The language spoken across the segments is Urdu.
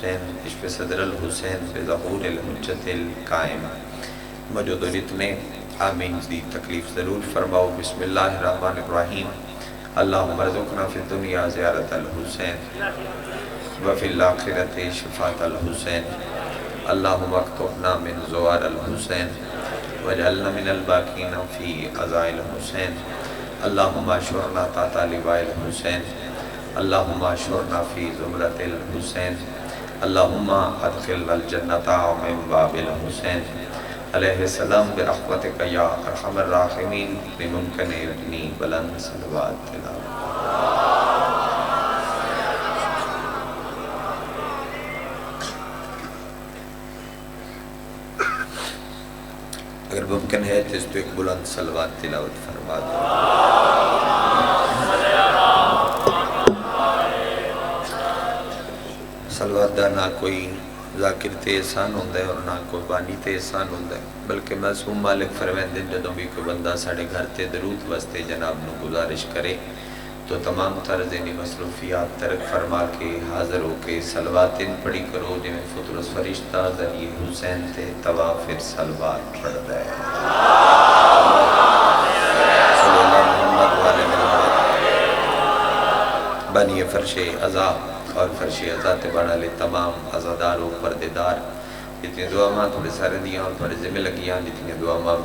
الحسین اشف صدر الحسین بظہور الحجت القائم موجود اتنے آمین دی تکلیف ضرور فرماؤ۔ بسم اللہ الرحمن الرحیم۔ اللہم ارزقنا فی الدنیا زیارت الحسین وفی الآخرت شفاعت الحسین۔ اللہم اکتبنا من زوار الحسین وجعلنا من الباقین فی عزاء الحسین۔ اللہم اشورنا تحت لواء الحسین۔ اللہم اشورنا فی زمرۃ الحسین۔ اللہم ادخلنا الجنۃ من باب الحسین علیہ السلام برحمتک یا ارحم الراحمین بممکن ابنی بلند صلوات تلاوت۔ اگر ممکن ہے تو اس تو ایک بلند صلوات تلاوت فرما دو۔ صلوات دا نہ کوئی ذاکر تے احسان ہوندہ ہے اور نہ کوئی بانی تے احسان ہوندہ ہے، بلکہ معصوم مالک فرمائندن جدوں بھی کوئی بندہ ساڑھے گھر تے درود واسطے جناب نو گزارش کرے تو تمام طرزینی مصروفیات ترک فرما کے حاضر ہو کے صلواتن پڑھی کرو جنہیں فطرس فرشتہ ذریعے حسین تے توافر صلوات پڑھ دے۔ صلی اللہ محمد والے محمد بنی فرش عزا اور فرش عزا تے بڑھا لے تمام عزادار و پردیدار جتنی دعا ماں تھوڑے سارے دیاں اور تھوڑے ذمہ لگیاں جتنی دعا ماں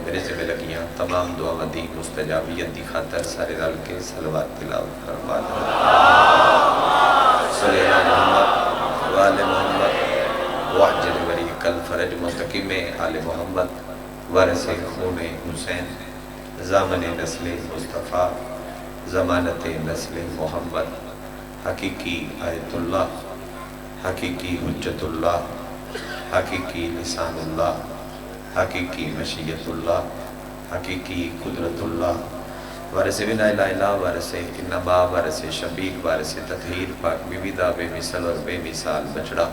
میرے ذمہ لگیاں تمام دعا ماں دی مستجابیت دی خاطر سارے رل کے صلوات تلاوت فرما دو۔ صلی اللہ محمد وآل محمد وعجل وریق الفرج مستقیم آل محمد وارث خون حسین زامن نسل مصطفیٰ ضمانت نسل محمد حقیقی آیت اللہ حقیقی حجت اللہ حقیقی لسان اللہ حقیقی مشیت اللہ حقیقی قدرت اللہ وارث بن الہ الا وارث انما وارث شبیق وارث تطہیر پاک بی بی دا بے مثل اور بے مثال بچڑا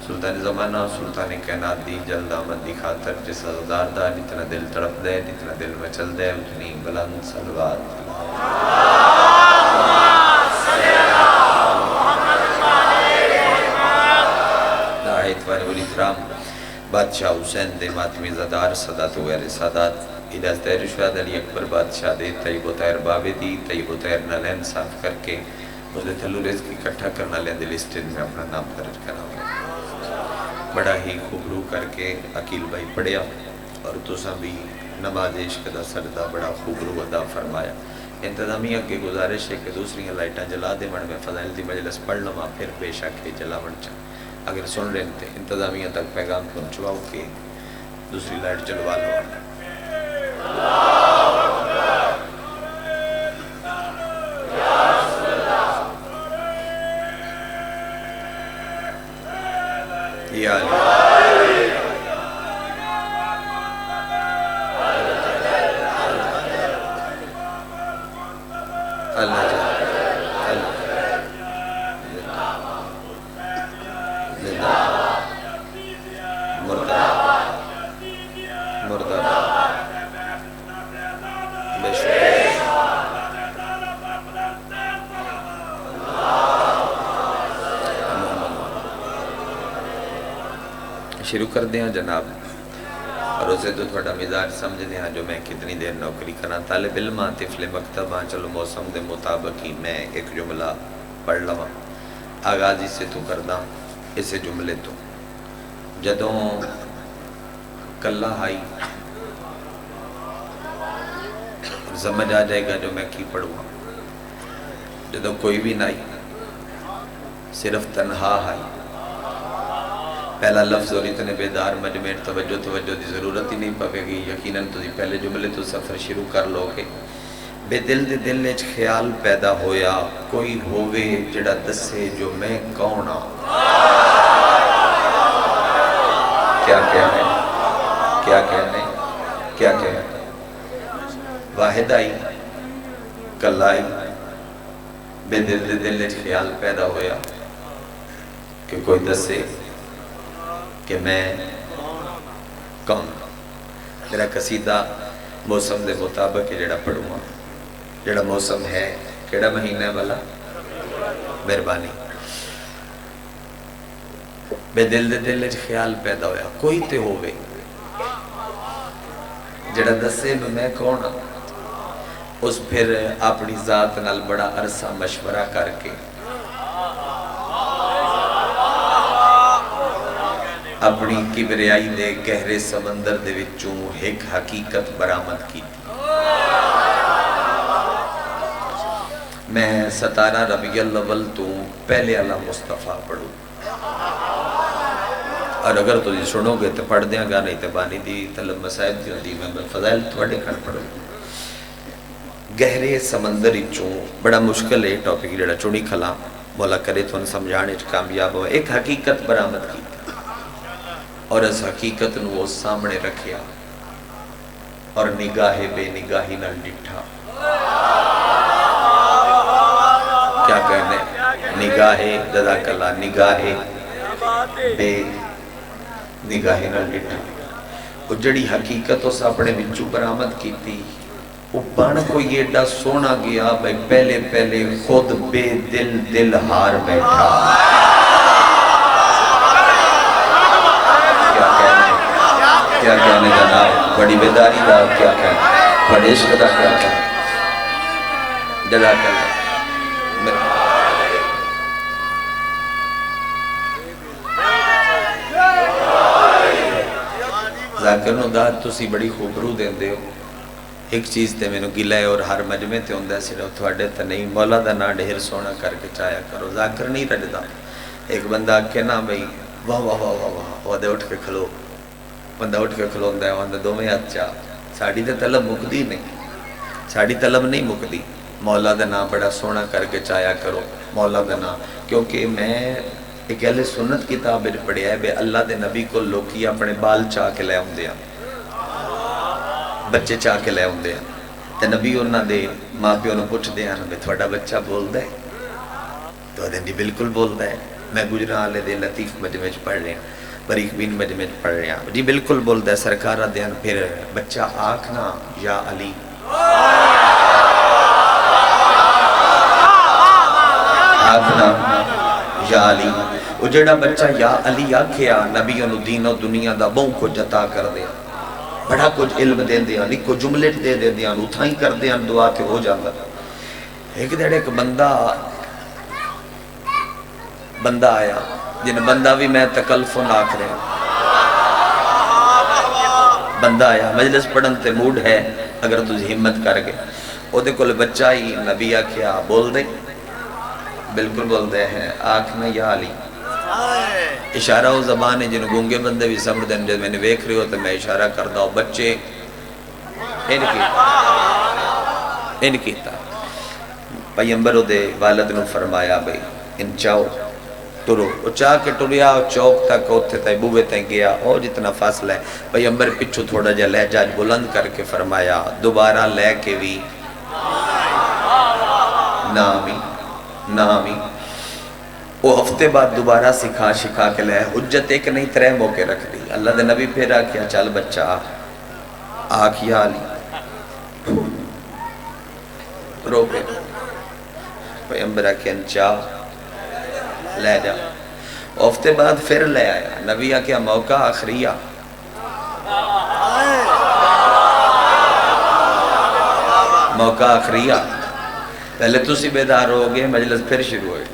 سلطان زمانہ سلطان کائنات دی جلد آمد دی خاطر جس عزدار دا جتنا دل تڑپ دے جتنا دل مچل دے اتنی بلند صلوات اتوار والاکرام بادشاہ حسین دے ماتمی زدار صدات و غیر سادات اجازت رشواد علی اکبر بادشاہ دے طیب و طیر بابے دی طیب و طیر نلین صاف کر کے مجھے تھلو رزق اکٹھا کرنا لیں دل اسٹین میں اپنا نام درج کرنا ہوں۔ بڑا ہی خوبرو کر کے عقیل بھائی پڑھیا اور تساں بھی نماز عشق دا سردہ بڑا خوبرو ادا فرمایا۔ انتظامیہ کے گزارش ہے کہ دوسری لائٹاں جلا دے من میں فضائل دی مجلس پڑھ لما پھر پیش آکے جلا من چاہ اگر سن رہے تھے انتظامیہ تک پیغام پہنچواؤ کہ دوسری لائٹ جلوا لو۔ یا اللہ شروع کر دیا جناب اور اسے تو تھوڑا مزاج سمجھ دیا جو میں کتنی دیر نوکری کرنا طالب علم طفل مکتب چلو موسم دے مطابق ہی میں ایک جملہ پڑھ لوا آغاز اس سے تو کردہ اسے جملے تو جدوں کلہ آئی سمجھ آ جائے گا جو میں کی پڑھوں جدوں کوئی بھی نہ آئی صرف تنہا آئی پہلا لفظ اور اتنے بیدار مجمع توجہ دی ضرورت ہی نہیں پوے گی یقیناً تو پہلے جملے تو سفر شروع کر لو گے بے دل دے دل اچ خیال پیدا ہویا کوئی ہووے جڑا دسے جو میں کون ہاں کیا کہنے کیا کہنے کیا کہنے واحد آئی کل آئی بے دل دے دل اچ خیال پیدا ہویا کہ کوئی دسے کہ میں کون میرا قصیدہ موسم دے مطابق جڑا پڑھوں گا جڑا موسم ہے کیڑا مہینہ والا مہربانی بے دل دے دل وچ خیال پیدا ہویا کوئی تے ہوے جڑا دسے میں کون ہاں، اس پھر اپنی ذات نال بڑا عرصہ مشورہ کر کے اپنی کبریائی دے گہرے سمندر دے وچوں ایک حقیقت برآمد کی تھی۔ میں 17 ربیع الاول تو پہلے اللہ مصطفیٰ پڑھوں، اور اگر تو جی سنو گے تو پڑھ دیاں گا، نہیں تو بانی دی طلب مسائب دی ہوندی میں فضائل تھوڑے کھڑ پڑھوں۔ گہرے سمندر چوں بڑا مشکل ہے ٹاپک جڑا چوڑی کھلا مولا کرے تو ان سمجھانے کامیاب ہو۔ ایک حقیقت برآمد کی اور اس حقیقت نو وہ سامنے رکھیا اور نگاہ بے نگاہی نہ ڈٹھا۔ کیا کہنے نگاہ جزاک اللہ نگاہ بے نگاہی نہ ڈٹھا، وہ جڑی حقیقت اس اپنے وچوں برآمد کی تھی وہ بن کوئی ایڈا سونا گیا بھائی پہلے پہلے خود بے دل ہار بیٹھا۔ کیا کہنے جناب، بڑی بیداری دا کیا کہنے، بڑے عشق دا کیا کہنے، جزاک اللہ۔ ذاکر نو دا تسی بڑی خوبرو دین دے ہو، ایک چیز تے میں نو گلہ ہے اور ہر مجمع تے ہوندہ صرف تھوڑے تے نہیں، مولا دا نا ڈھیر سونا کر کے چایا کرو۔ ذاکر نہیں رجدہ، ایک بندہ کہنا بھئی واہ واہ واہ واہ واہ وہاں دے اٹھ کے کھلو، بندہ اٹھ کے کھلوندہ ہے وہاں دے دو میں اچھا ساڑھی دے طلب مکدی نہیں، ساڑھی طلب نہیں مکدی، مولا دا نا بڑا سونا کر کے چایا کرو، مولا دا نا۔ کیونکہ میں ایک اہل سنت کتاب پڑھیا ہے بے اللہ دے نبی کو لوکی اپنے بال چاہ کے لے ہوں دیا، بچے چاہ کے لے ہوں دیا، تے نبی انہاں دے ماں پیوں نے پوچھ دیا بے تھوڑا بچہ بول دے تو دن دی بالکل بول دے۔ میں گجرہ آلے دے لطیف مجمع پڑھ رہے ہیں، بریک بین مجمع پڑھ رہے ہیں، جی بالکل بول دے سرکارہ دین پھر بچہ آکھنا یا علی، آکھنا یا علی۔ وہ جڑا بچہ یا علی آکھیا نبی انہوں دین و دنیا دا بہن کو جتا کر دیا، بڑا کچھ علم دین دیا، لکھو جملٹ دے دیا، اتھائیں کر دیا دعا تے ہو جاتا۔ ایک دیڑ ایک بندہ آیا جن بندہ بھی میں تکلفن آکھ رہے ہیں، بندہ آیا مجلس پڑھن تے موڈ ہے اگر تجھے ہمت کر گئے، او دے کل بچہ ہی نبی آکھیا بول دے، بالکل بول دے ہیں آکھنا یا علی۔ اشارہ و زبان ہے جن گونگے بندے بھی سمجھ دیں، جب میں نے ویکھ رہے ہو تو میں اشارہ کردہ ہوں، بچے ان کیتا پیمبر دے والد نے فرمایا بھئی ان چاہو ٹرو، وہ چاہ کے ٹریا چوک تک ہوتے تھے بوے تھے گیا اور جتنا فاصلہ ہے پیمبر پچھو تھوڑا جا لہجہ بلند کر کے فرمایا دوبارہ لے کے بھی نامی۔ وہ ہفتے بعد دوبارہ سکھا کے لے حجت ایک نہیں 3 موقع رکھ دی۔ اللہ دے نبی پھر آکھیا چل بچہ آکھ یا علی رو پہ پیمبر آکھیا چاہ لے جا، ہفتے بعد پھر لے آیا، نبی آکھیا موقع آخریہ، موقع آخریہ، پہلے تو سی بیدار ہو گئے مجلس پھر شروع ہوئے،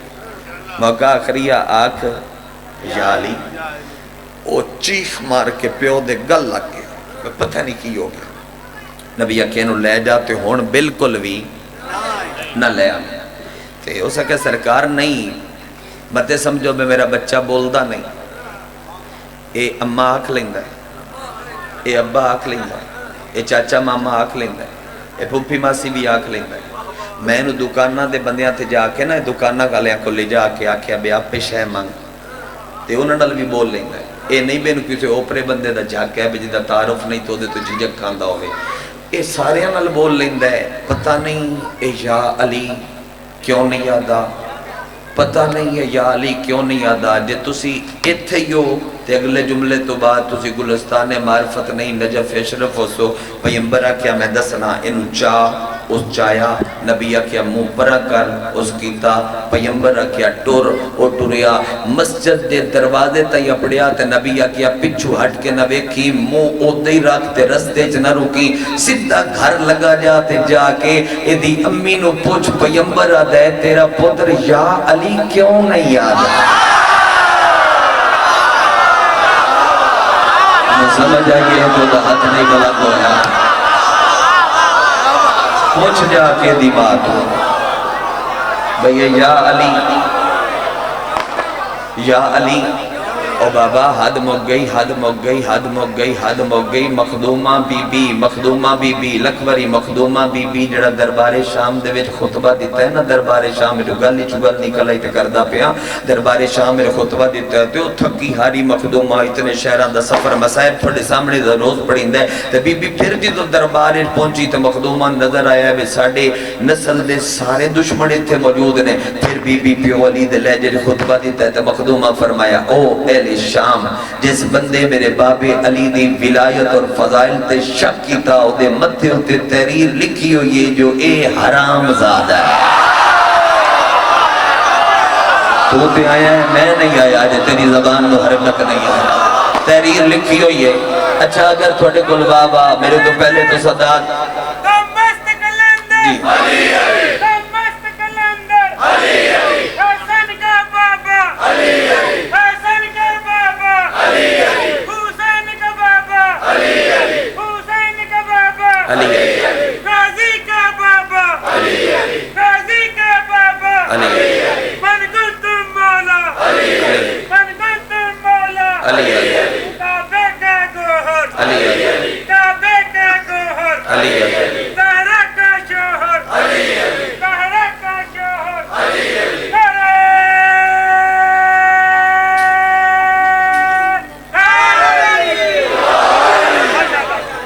موقع آخریہ آکھ یا علی۔ وہ چیخ مار کے پیو دے گل لگ گئے، پتہ نہیں کی ہو گیا، نبی آکھیا نو لے جاتے ہون بالکل بھی نہ لے آنے تے ہو سکے سرکار نہیں متے سمجھو میں میرا بچہ بولدا نہیں، اے اماں آکھ لیندہ ہے، اے ابا آکھ لیندہ ہے، اے چاچا ماما آکھ لیندہ ہے، اے پھوپھی ماسی بھی آکھ لیندہ ہے۔ میں نو دکانہ دے بندیاں تے جا کے نا دکانہ کالیاں کو لے جا کے آکھیا بے آپ پہ شہ مانگ تے انہوں نے بھی بول لیندہ ہے، اے نہیں بے نو کسی اوپرے بندے دا جا کے بے جدہ تعارف نہیں تو دے تو جھجک کھاندہ ہوئے، اے سارے نال بول لیندہ ہے، پتہ نہیں اے یا علی کیوں نہیں یادا، پتہ نہیں ہے یا علی کیوں نہیں یادا، جے تسی اتھے ہو تے اگلے جملے تو بعد تسی گلستان معرفت نہیں نجف اشرف ہو سو پیمبر آکھیا میں دسنا انو چاہ اس چایا نبی کیا منہ پرا کر اس کیتا پیمبر کیا ٹور او ٹوریا مسجد دے دروازے تے اپڑیا تے نبی کیا پچھو ہٹ کے نہ ویکھی منہ اوتے ہی رکھ تے رستے چ نہ رکی سیدھا گھر لگا جاتے جا کے ایدی امی نو پوچھ پیمبر دے تیرا پتر یا علی کیوں نہیں یاد سمجھ آئیے تو ہاتھ نہیں بلا گویا پوچھ جا کے دی بات ہو بھئی یا علی یا علی او بابا حد مک گئی حد مک گئی حد مک گئی حد مک گئی مخدومہ بی بی لکھوری مخدومہ بی بی جڑا دربار شام دے وچ خطبہ دیتا ہے نا دربار شام میں جو گلی چگل نکل آئی تے کردہ پیا دربار شام میں خطبہ دیتا ہے تو تھکی ہاری مخدومہ اتنے شہران دا سفر مسائب تھوڑے سامنے دا روز پڑھیں دے تے بی بی پھر جی تو دربار پہنچی تے مخدومہ نظر آیا ہے ساڑے نسل دے سارے دشمنے تھے موجود نے پھر بی بی پیو علی دے لہجے خطبہ دیتا ہے تے مخدومہ فرمایا او اہل شام جس بندے میرے باب علی دی ولایت اور فضائل تے شک کیتا او دے متھے ہوتے تحریر لکھی ہو یہ جو اے حرام زادہ ہے تو تے آیا ہے میں نہیں آیا جو تیری زبان میں حرکت نہیں آیا تحریر لکھی ہو یہ اچھا اگر تھوڑے گل بابا میرے تو پہلے تو صداد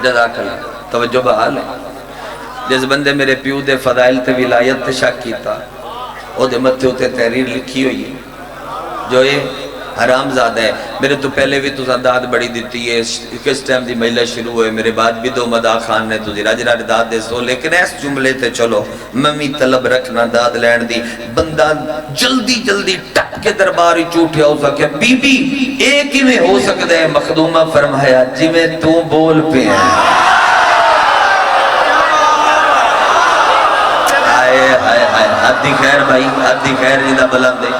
جزاک اللہ توجہ بحال ہے جس بندے میرے پیو دے فضائل تے ولایت تے شک کیتا او دے متھے ہوتے تحریر لکھی ہوئی جو یہ حرام زادہ ہے میرے تو پہلے بھی تو داد بڑی دیتی ہے کس ٹائم دی مجلس شروع ہوئے میرے بعد بھی دو مدہ خان نے تو دی راج راج داد دے سو لیکن اس جملے تے چلو ممی طلب رکھنا داد لین دی بندہ جلدی جلدی ٹک کے درباری چوٹیا ہو سکے بی بی ایک ہی میں ہو سکتا ہے مخدومہ فرمایا جی میں تو بول پہ ہیں آئے آئے آئے حد دی خیر بھائی حد دی خیر جدہ بلند ہے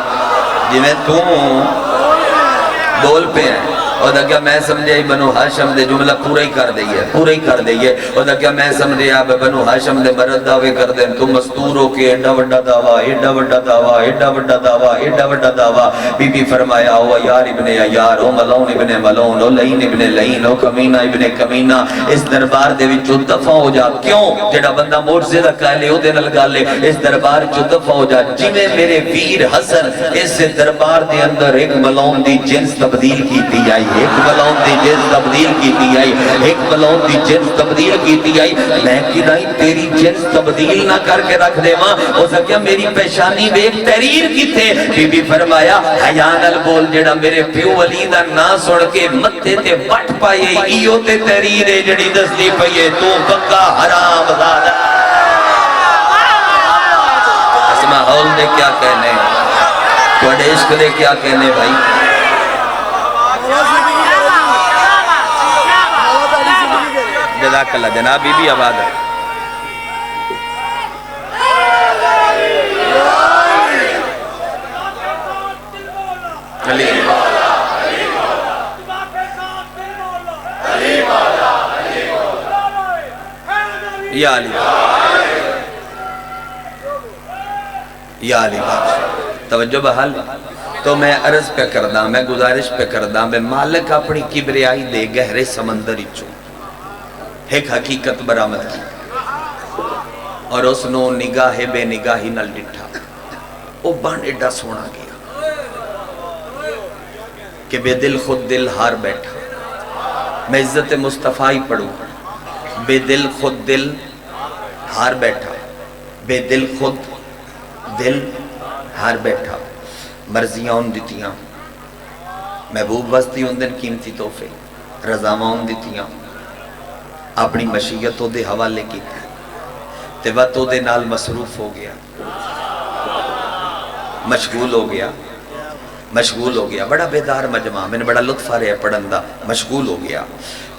جی میں تو بول پہ ہیں اور دا کیا میں سمجھے بنو ہاشم دے جملہ پورا ہی کر دئیے اور دا کیا میں سمجھے آپ بنو ہاشم دے مرد دعوے کر دیں تو مستور ہو کے ایڈا وڈا دعویٰ ایڈا وڈا دعویٰ ایڈا وڈا دعویٰ ایڈا وڈا دعویٰ بی بی فرمایا ہوا یار ابن یار او ملون ابن ملون او لین ابن لین او کمینہ ابن کمینہ اس دربار دے وچو دفع ہو جا کیوں جڑا بندہ معجزہ کہلے ہو دے نل گالے اس دربار چو دفع ہو جا جی میں میرے ویر حسن اس دربار دے اندر ایک ملون دی جنس تبدیل کی دی آئی ایک ملون دی جنس تبدیل کی دی آئی ایک ملون دی جنس تبدیل کی دی آئی میں کی نہیں تیری جنس تبدیل نہ کر کے رکھ دے ماں ہو سکیا میری پیشانی بیک تحریر کی تھے بی بی فرمایا حیان البول جڑا میرے پیو علی دا نا سڑ کے متے تے وٹ پائے ایو تے تحریر جڑی دستی پئیے تو پکا حرام زادہ اسمہ حول دے کیا کہنے توڑے عشق دے کیا کہنے بھائی جزاک اللہ جناب بی بی آباد ہے علی یا علی یا علی توجہ بحال تو میں عرض پہ کردہ میں گزارش پہ کردہ میں مالک اپنی کبریائی دے گہرے سمندری چوں ایک حقیقت برآمد کی اور اس نو نگاہ بے نگاہی نل ڈٹھا او بان ایڈا سونا گیا کہ بے دل خود دل ہار بیٹھا میں عزت مصطفیٰ ہی پڑھوں بے دل خود دل ہار بیٹھا بے دل خود دل ہار بیٹھا مرضیاں ان دیتیاں محبوب وستی ان دن قیمتی تحفے رضامہ ان دیتیاں اپنی مشیتوں دے حوالے کی تھی تے وقت دے نال مصروف ہو گیا، مشغول ہو گیا، مشغول ہو گیا. بڑا بیدار مجمع، میں نے بڑا لطف آ رہا پڑھن دا. مشغول ہو گیا.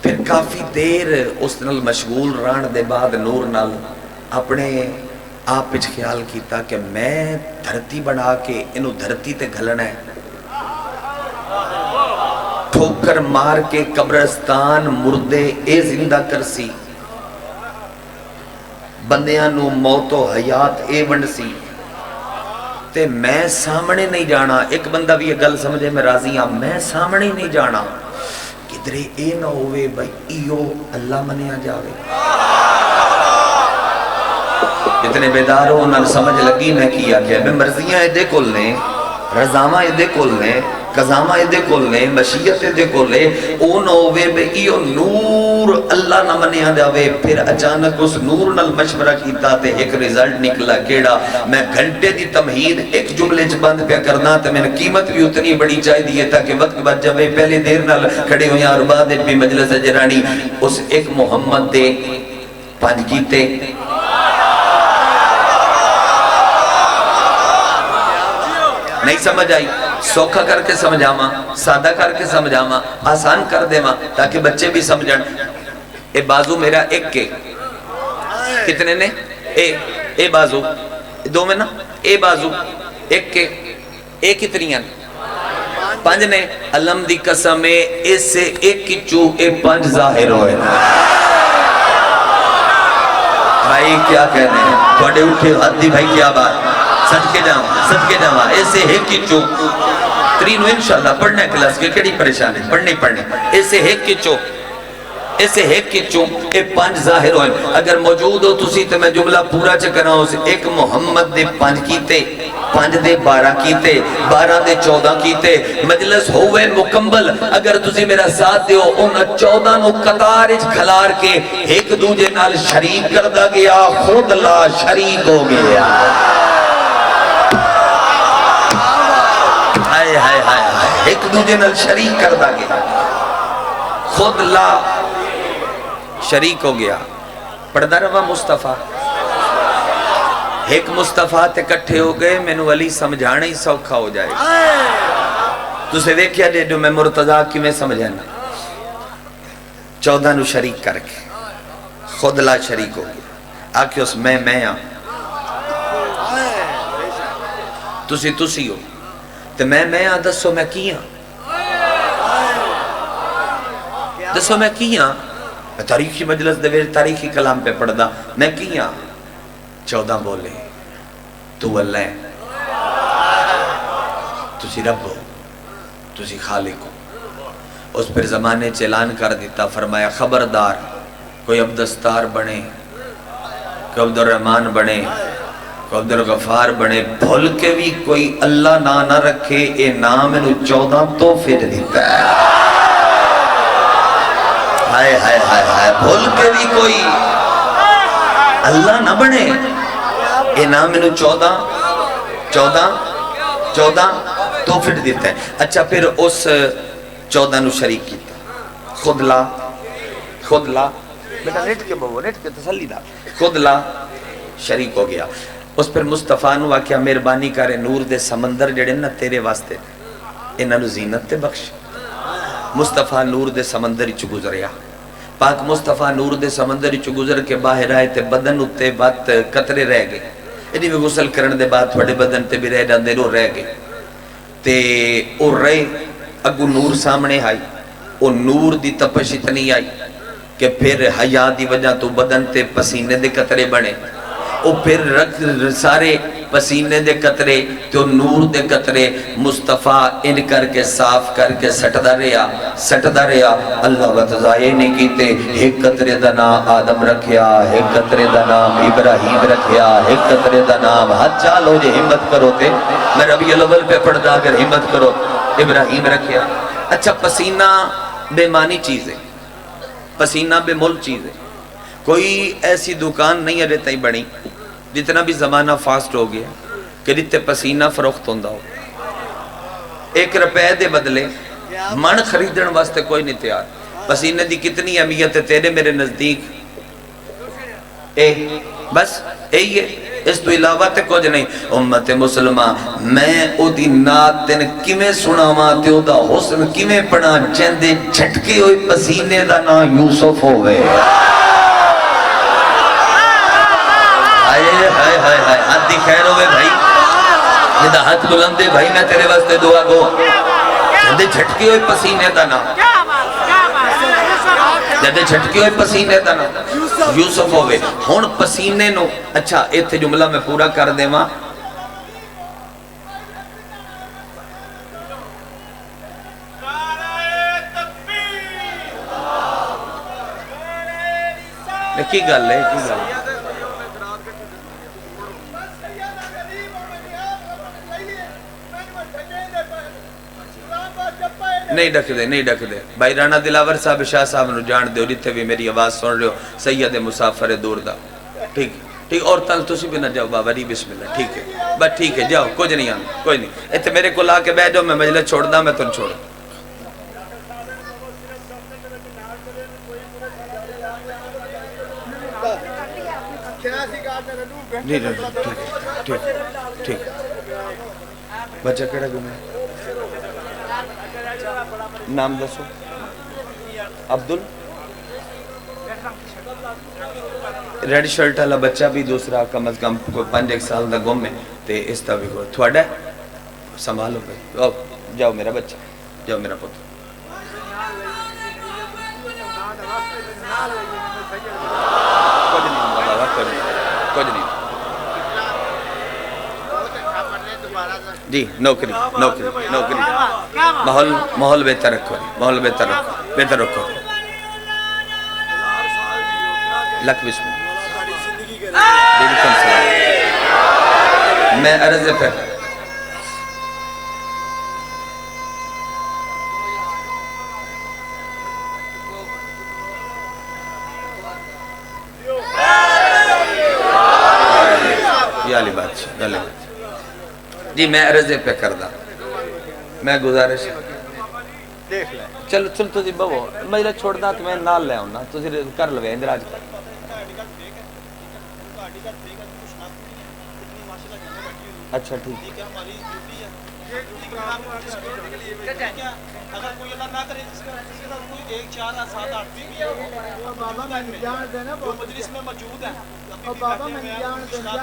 پھر کافی دیر اس نال مشغول رہن دے بعد نور نال اپنے آپ پچھ خیال کیتا کہ میں دھرتی بنا کے انہوں دھرتی تے گھلنا ہے، ٹھوکر مار کے قبرستان مردے اے زندہ کرسی، بندیاں نو موت و حیات اے ونڈسی، تے میں سامنے نہیں جانا. ایک بندہ بھی یہ گل سمجھے میں راضی ہاں، میں سامنے نہیں جانا. کدھرے اے نہ ہوئے بھائی ایو اللہ منیا جاوے. اتنے بیدار ہو انہاں سمجھ لگی میں کیا کیا. میں مرضیاں ایدے کول نے، رضامہ ایدے کول نے، قضامہ ایدے کول نے، مشیت ایدے کول نے. او نہ ہوئے بھائی ایو نور اللہ نہ منیا جاوے. پھر اچانک اس نور نال مشورہ کیتا تے ایک رزلٹ نکلا کیڑا. میں گھنٹے دی تمہید ایک جملے چ بند پہ کرنا تے میں نے قیمت بھی اتنی بڑی چاہی دیئے تاکہ وقت بچ جاوے. پہلے دیر نال کھڑے ہوئے اور بعد بھی مجلس جرانی. اس ایک محمد دے 5 کیتے، نہیں سمجھ آئی. سوکھا کر کے سمجھاما، سادہ کر کے سمجھاما، آسان کر دے ماں تاکہ بچے بھی سمجھن. اے بازو میرا ایک کے کتنے نے؟ اے بازو دو میں نا، اے بازو ایک کے، اے کتنی 5 نے. علم دی قسم اس سے ایک کچو اے 5 ظاہر ہوئے. بھائی کیا کہنے ہیں تھوڑے اٹھے ہاتھ دی بھائی کیا بات. صدقے جاواں ایسے ہے کچو ترینو انشاءاللہ پڑھنا ہے کلاس کے کڑی پریشان ہے پڑھنے ایسے ہے کچو اے 5 ظاہر ہوئے. اگر موجود ہو تسی تو میں جملہ پورا چکنا ہو سے. ایک محمد دے 5 کیتے، 5 دے 12 کیتے، 12 دے 14 کیتے. مجلس ہوئے مکمل. اگر تسی میرا ساتھ دیو ان 14 نو قطار اچ کھلار کے ایک دوجے نال شریک کردہ گیا، خود لا شریک ہو گیا. ایک دوجے نال شریک کردہ گیا، خود لا شریک ہو گیا. پڑھدا رہا مصطفیٰ. ایک مصطفیٰ تے کٹھے ہو گئے. میں نو علی سمجھانا ہی سوکھا ہو جائے. تو سے ویکھیا دے جو میں مرتضیٰ کی میں سمجھانا 14 نو شریک کر کے خود لا شریک ہو گیا. آکھے اس میں ہاں تسی ہو تو میں ہاں. دسو میں کیا دسو میں کیا تاریخی مجلس دے تاریخی کلام پہ پڑھ دا. میں کیا 14 بولے تو اللہ ہے، تسی رب ہو، تسی خالق ہو. اس پر زمانے چلان کر دیتا. فرمایا خبردار کوئی عبدالستار بنے، کوئی عبدالرحمن بنے، کوئی عبدالغفار بنے، بھول کے بھی کوئی اللہ نہ رکھے. اے نام انہوں 14 تحفے دیتا ہے. ہائے ہائے ہائے ہائے. بھول کے بھی کوئی اللہ نہ بنے. اے نام انہوں 14 تحفے دیتا ہے. اچھا پھر اس 14 نو شریک کیتا. خود لا بیٹا نیٹ کے تسلی دا. خود لا شریک ہو گیا. اس پر مصطفیٰ نو آکھیا مہربانی کرے نور دے سمندر جڑے نا تیرے واسطے انہاں نو زینت تے بخش. مصطفیٰ نور دے سمندر چ گزریا. پاک مصطفیٰ نور دے سمندر چ گزر کے باہر آئے تے بدن اتے بات قطرے رہ گئے. انہی میں غسل کرن دے بعد تھوڑے بدن تے بھی رہ جاندے رو رہ گئے. تے او رہے اگو نور سامنے آئی. او نور دی تپش اتنی آئی کہ پھر حیا دی وجہ تو بدن تے پسینے دے قطرے بنے. او پھر رکھ سارے پسینے دے قطرے تو نور دے قطرے مصطفیٰ ان کر کے صاف کر کے سٹدا رہیا. اللہ وتضائع نے کیتے. ایک قطرے دا نام آدم رکھیا، ایک قطرے دا نام ابراہیم رکھیا، ایک قطرے دا نام ہاتھ چالو جے ہمت کرو تے میں ربیع الاول پہ پڑھ دا اگر ہمت کرو ابراہیم رکھیا. اچھا پسینہ بے معنی چیز ہے، پسینہ بے مول چیز ہے. کوئی ایسی دکان نہیں ہے رہتا ہی بڑی جتنا بھی زمانہ فاسٹ ہو گیا کہ جتے پسینہ فروخت ہوندہ ہو. 1 روپے دے بدلے من خریدن واسطے کوئی نہیں تیار. پسینے دی کتنی اہمیت ہے تیرے میرے نزدیک. بس یہی ہے، اس تو علاوہ تے کچھ نہیں۔ امت مسلمہ میں او دی نات تین کیویں سناواں تے او دا حسن کیویں پڑھاں جیندے جھٹکے ہوئے پسینے دا نام یوسف ہوئے۔ ہائے ہائے ہائے ہائے، آدھی خیر ہوئے بھائی، جدہ ہاتھ بلندے بھائی میں تیرے واسطے دعا گو، جیندے جھٹکے ہوئے پسینے دا نام، جدے جھٹکے ہوئے پسینے دا نام یوسف ہوئے۔ ہون پسینے نو، اچھا ایتھے جملہ میں پورا کر دے ماں، کی گل ہے، کی گل ہے، نہیں ڈک دے، نہیں ڈک دے۔ بھائی رانا دلاور صاحب شاہ صاحب نو جان دے، اور اتھے بھی میری آواز سن رہے ہو، سید مسافر دور دا، ٹھیک ٹھیک، اور تل تسی بھی نہ جاؤ بابا ری بسم اللہ، ٹھیک ہے بس ٹھیک ہے، جاؤ کچھ نہیں آنا، کوئی نہیں، اتھے میرے کو لا کے بیٹھ جاؤ، میں مجلس چھوڑ دا، میں تن چھوڑ ٹھیک ٹھیک۔ بچہ کیڑا گمیں نام دسو؟ عبدل ریڈ شرٹ والا بچہ بھی دوسرا کم از کم 5 سال دا گم ہے تے اس دا بھی کوئی تھوڑا ہے، سنبھالو بھائی، جاؤ میرا بچہ، جاؤ میرا پتر، کچھ نہیں جی، نوکری نوکری نوکری، ماحول بہتر رکھو، ماحول بہتر رکھو، بہتر رکھو، لکھ بسم اللہ، میں عرض پہ یہ علی بادشاہ جی، میں عرض پہ کردہ، میں گزارش چلو چل تو جی بہو مجھے چھوڑ دا تو میں نال لے ہونا تو کر لوے اندراج کر اچھا ٹھیک اگر کوئی اللہ نہ کرے جس کا کوئی 1 4 7 8 بھی ہے بابا میں جان دینا وہ مجلس میں موجود ہے بابا میں جان دینا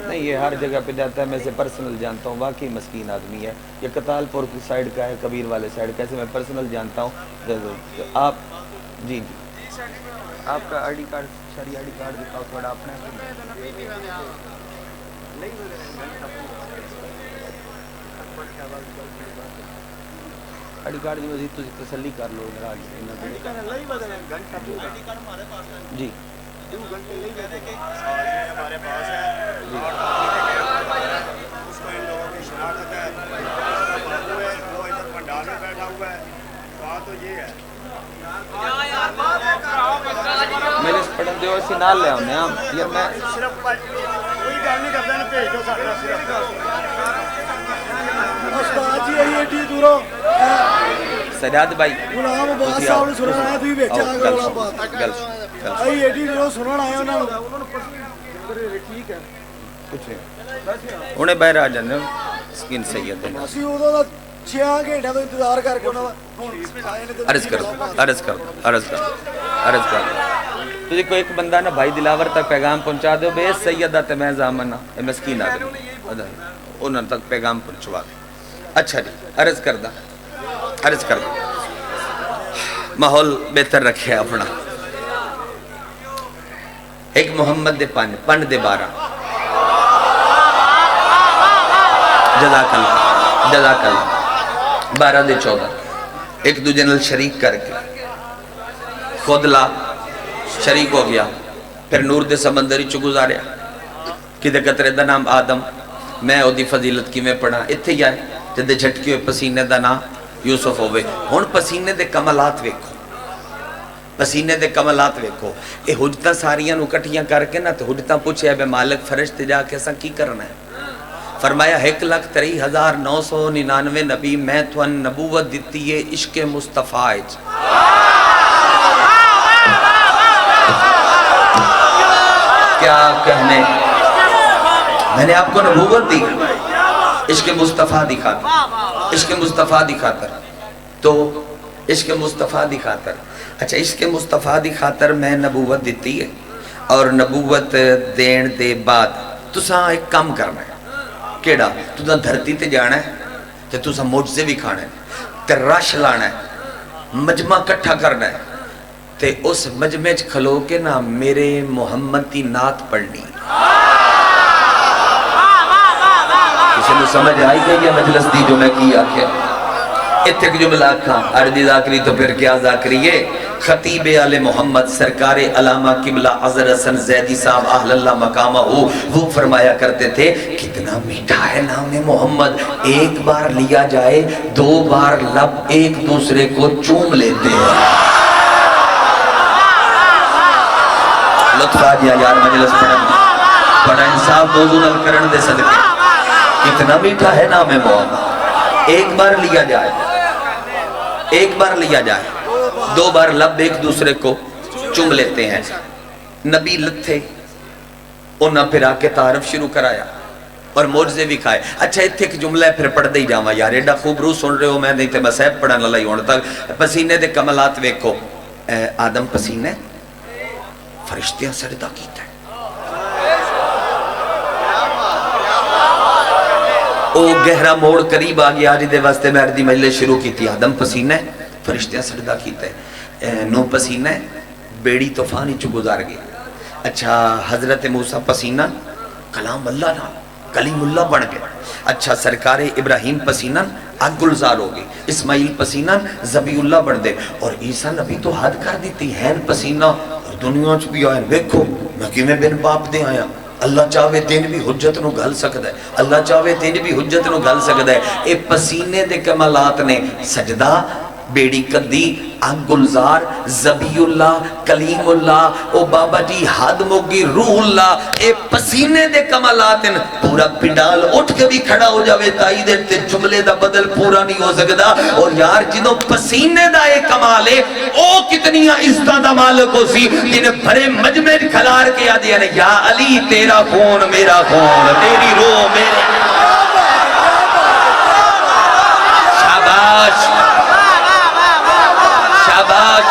نہیں، یہ ہر جگہ پہ جاتا ہے، میں سے پرسنل جانتا ہوں، واقعی مسکین آدمی ہے، یہ کتال پور کی سائیڈ کا ہے، کبیر والے سائیڈ کا ہے، میں پرسنل جانتا ہوں۔ آپ جی جی آپ کا آئی ڈی کارڈ، شہری آئی ڈی کارڈ دکھاؤ تھوڑا اپنے آئی ڈی کارڈ دی مزید تو تسلی کر لو جی ہمارے پاس ہے، اس کو ان لوگوں کی شناخت ہے، وہ ادھر پنڈال میں بیٹھا ہوا ہے، بات تو یہ ہے میں نے اس پڑھن دے اور نال لے آنے ہیں یہ میں صرف کوئی گل نہیں کرتا بھیج دو ساڈا صرف استاد جی ایڈی دوروں سجاد بھائی غلام عباس صاحب نے سننا ہے تھی بیچا گل گل ائی ایڈی دوروں سنن آئے انہاں نوں ٹھیک ہے کچھ نہیں انہیں باہر آ جاندے سکین سید ہے اسی اودوں دا 6 گھنٹے تو انتظار کر کے انہاں عرض کر تجھے کوئی ایک بندہ نا بھائی دلاور تک پیغام پہنچا دو بے سیدہ تے میں زامنہ اے مسکین آدمی انہوں تک پیغام پہنچوا دے اچھا جی عرض کر دا ماحول بہتر رکھے اپنا ایک محمد دے پن دے 12 جزاک اللہ 12 دے 14 ایک دو جنرل شریک کر کے خود لا شریک ہو گیا پھر نور دے سمندری چو گزاریا کدے قطرے دا نام آدم میں او دی فضیلت کی میں پڑھا اتھے ہی آئے جدے جھٹکی ہوئے پسینے دا نام یوسف ہوئے ہون پسینے دے کمالات ویکھو پسینے دے کمالات ویکھو اے حجتہ ساریاں نو کٹیاں کر کے نا تو حجتہ پوچھے اے بے مالک فرشتے جا کے ایسا کی کرنا ہے فرمایا 1,63,999 نبی میں تو ان نبوت دیتی ہے عشق مصطفیٰ کہ کیا کہنے. میں نے آپ کو نبوت دی عشق مصطفیٰ دکھاتا، عشق مصطفیٰ دکھاتا. تو عشق مصطفیٰ دکھاتا. اچھا عشق مصطفیٰ دکھاتا میں نبوت دیتی ہے، اور نبوت دین دے بعد تساں ایک کام کرنا ہے. کیڑا؟ تساں دھرتی تے جانا ہے تے تساں معجزے بھی کھانا ہے تے رش لانا ہے، مجمع کٹھا کرنا ہے تے اس مجمع چ کھلو کے نا میرے محمد دی نعت پڑھنی. کسی نے سمجھ آئی گئی ہے مجلس دی جو میں کی آکھیا؟ اتھے جو ملاکھاں عربی ذاکری تو پھر کیا ذاکریے. خطیب آل محمد سرکار علامہ قبلہ عذر حسن زیدی صاحب اہل اللہ مقامہ ہو، وہ فرمایا کرتے تھے کتنا میٹھا ہے نام محمد، ایک بار لیا جائے 2 بار لب ایک دوسرے کو چوم لیتے ہیں. لطف آ گیا یار مجلس پڑھن، بڑا انصاف موضوع نل کرن دے صدقے. کتنا میٹھا ہے نام محمد، ایک بار لیا جائے، ایک بار لیا جائے 2 بار لب ایک دوسرے کو چوم لیتے ہیں. نبی لتھے انہاں پھر آ کے تعارف شروع کرایا اور معجزے بھی کھائے. اچھا اتھے ایک جملہ ہے پھر پڑھ دے ہی جاواں یار، ایڈا خوب روح سن رہے ہو، میں نہیں تے مسائب پڑھن اللہ ہی ہون تک. پسینے دے کمالات ویکھو. آدم پسینے فرشتیاں سجدہ کیتا ہے. او گہرا موڑ قریب آ گیا جی دے واسطے میں اردی مجلس شروع کی تھی. آدم پسینے فرشتیاں سجدہ کیتا ہے. نو پسینے بیڑی طوفانی چو گزار گیا. اچھا حضرت موسیٰ پسینہ کلام اللہ نہ کلیم اللہ بن گئے. اچھا سرکار ابراہیم پسینہ آگ گلزار ہو گئی. اسماعیل پسینہ ذبیح اللہ بن دے. اور عیسیٰ نبی تو حد کر دیتی ہے پسینہ اور دنیا چ بھی آئے. ویکھو میں کیویں بن باپ دے آیا. اللہ چاہے تین بھی حجت نو گل سکتا ہے، اللہ چاہے تین بھی حجت نو گل سکتا ہے. اے پسینے دے کمالات نے سجدہ، بیڑی کدی، آگ گلزار، ذبیح اللہ، کلیم اللہ، او بابا جی حد موگی روح اللہ. اے پسینے دے کمالات ہیں. پورا پنڈال اٹھ کے بھی کھڑا ہو جاوے تائی دے تے جملے دا بدل پورا نہیں ہو سکتا. اور یار جنہوں پسینے دا ایک کمال ہے او کتنی عزتہ دا مالک ہو سی جنہیں بھرے مجمع کھلار کے آدھیا نے یا علی تیرا خون میرا خون، تیری روح میرے. شاباش شاباش.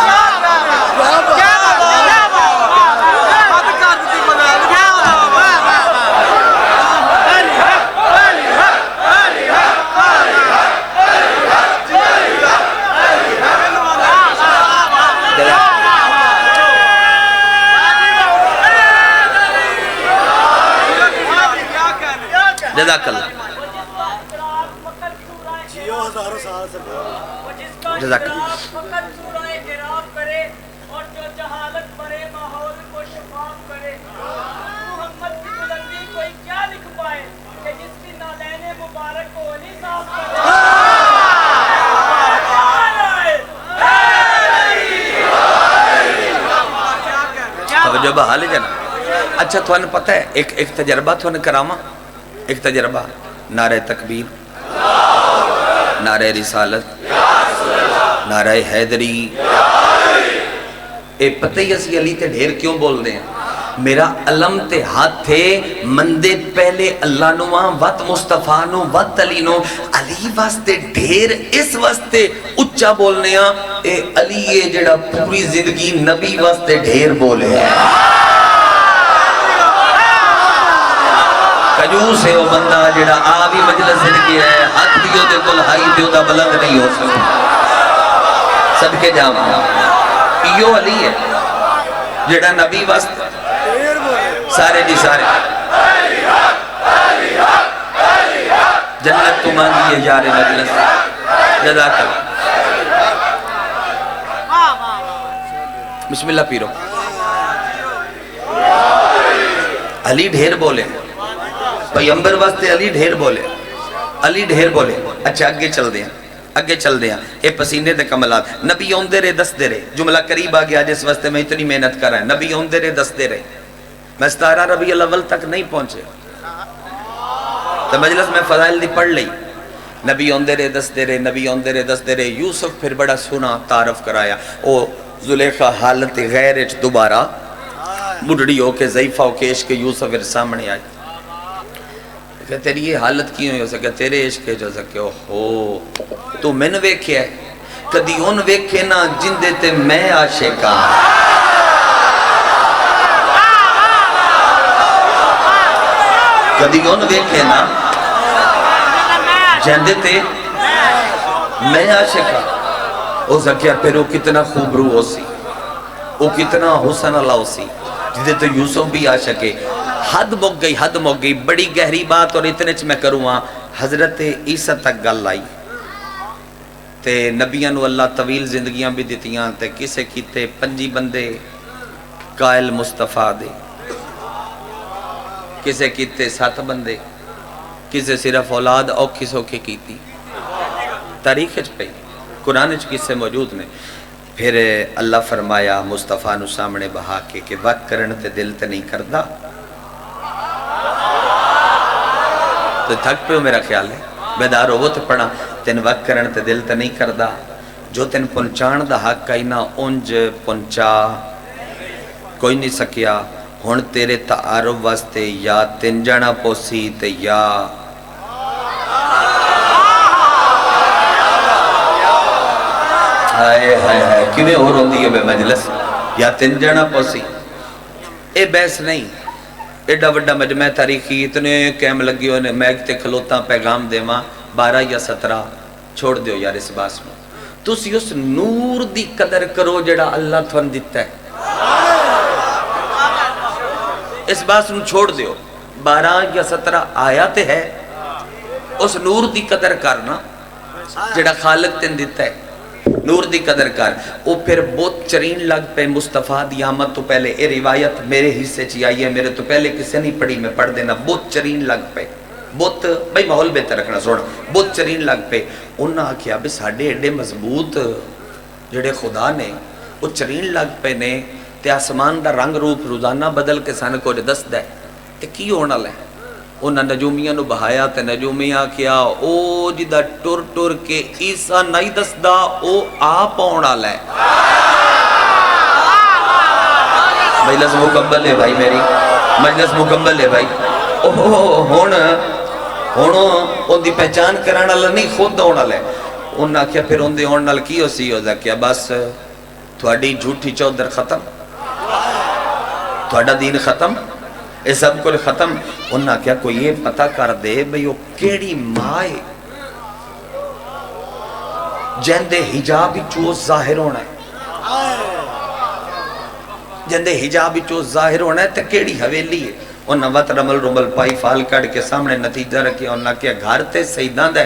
جزاک اللہ جزاک اللہ. توجہ بحال ہے جناب. اچھا تو انہیں پتہ ہے ایک تجربہ تو انہیں کراما. ایک تجربہ نعرہ تکبیر، نعرہ رسالت، نعرہ حیدری. اے پتہ ہی اسی علی تے ڈھیر کیوں بول دیں؟ میرا علم تے ہاتھ تھے مندے پہلے اللہ نواں وط مصطفیٰ نو وط علی نو. علی واسطے ڈھیر اس واسطے اچھا بولنے ہاں. اے علی یہ جڑا پوری زندگی نبی واسطے ڈھیر بولے ہیں. کجوس ہے وہ بندہ جڑا آبی مجلس زندگی ہے حق دیو دے کل ہائی دیو دا بلند نہیں ہو سکتا. صدقے جاما یہ علی ہے جڑا نبی واسطے سارے جی سارے جنت تو مانگی ہے یار مجلس. جزاک اللہ. بسم اللہ پیرو. علی ڈھیر بولے پیغمبر واسطے، علی ڈھیر بولے، علی ڈھیر بولے. اچھا اگے چل دیں اگے چل دیں. اے پسینے دے کمالات. نبی اوندے رہے دس دے رہے. جملہ قریب آ گیا جس واسطے میں اتنی محنت کر رہا ہے. نبی اوندے رہے دس دے رہے. میں 17 ربیع الاول تک نہیں پہنچے تو مجلس میں فضائل دی پڑھ لئی. نبی اوندے رہے دس دے رہے، نبی اوندے رہے دس دے رہے. یوسف پھر بڑا سنا تعارف کرایا. او زلیخا حالت غیر دوبارہ بڑھڑی ہو کے ضعیفہ ہو کے عشق یوسف پھر سامنے آئی کہ تیری یہ حالت کیوں ہو سکے تیرے عشق جو سکے ہو تو میں نے ویکھیا ہے کدی ان ویکھے نا جندے تے میں عاشقاں کدی ان ویکھے نا جندے تے میں عاشقاں ہو سکیا پھر وہ کتنا خوبرو ہو سی وہ کتنا حسن اللہ ہو سی جدے تو یوسف بھی عاشق ہے حد مک گئی بڑی گہری بات اور اتنے چ میں کروں ہاں حضرت عیسیٰ تک گل آئی تے نبیاں نو اللہ طویل زندگیاں بھی دیتیاں تے کسے کیتے 5 بندے قائل مصطفیٰ دے کسے کیتے 7 بندے کسے صرف اولاد اوکھی سوکھی کیتی تاریخ اچ پئی قرآن اچ کسے موجود نے پھر اللہ فرمایا مصطفیٰ نو سامنے بہا کے کہ وقت کرن تے دل تے نہیں کردا تو تھک پہ ہو میرا خیال ہے بیدار ہو تو پڑھا تین وقت کرن تے دل تے نہیں کردا جو تین پہنچان دا حق آئی نا انج پہنچا کوئی نہیں سکیا ہن تیرے تعارف واسطے یا تین جانا پوسی تے یا ہائے ہائے ہائے کیویں ہو روندی ہے بے مجلس یا تین جانا پوسی اے بحث نہیں ایڈا وڈا مجمع تاریخی اتنے کیم لگی ہوئے میں تے کھلوتا پیغام دے ماں 12 یا 17 چھوڑ دیو یار اس باس میں تسی اس نور دی قدر کرو جڑا اللہ تھون دیتا ہے اس باس میں چھوڑ دیو 12 یا 17 آیات ہے اس نور دی قدر کرنا جڑا خالق تین دیتا ہے نور دی قدر کر وہ پھر بہت چرین لگ پہ مصطفیٰ دی آمد تو پہلے اے روایت میرے حصے چی آئی ہے میرے تو پہلے کسے نہیں پڑھی میں پڑھ دینا بہت چرین لگ پہ بہت بھائی ماحول بہتر رکھنا سوڑا بہت چرین لگ پہ انہاں آکھیا بھی ساڑھے ایڈے مضبوط جڑے خدا نے وہ چرین لگ پہ نے تے آسمان دا رنگ روپ روزانہ بدل کے سانے کو دس دے تے کی ہونا لے انہاں نجومیاں نو بہایا تے نجومیاں کیا او جدہ ٹور ٹور کے عیسیٰ نہیں دس دا او آپ ہونا لے مجلس مکمل ہے بھائی میری مجلس مکمل ہے بھائی ہونو ان دی پہچان کرانا لے نہیں خود ہونا لے انہاں کیا پھر ان دی ہونا لے کی ہو سی ہو جا کیا بس تھوڑی جھوٹی چودر ختم تھوڑا دین ختم اے سب کو ختم انہاں کیا کوئی یہ پتہ کر دے بھئی وہ کیڑی مائے جندے حجاب چوز ظاہر ہونا ہے جندے حجاب چوز ظاہر ہونا ہے تے کیڑی حویلی ہے انہاں وط رمل رمل پائی فال کڑ کے سامنے نتیجہ رکھیا انہاں کیا گھر تے سیدان دے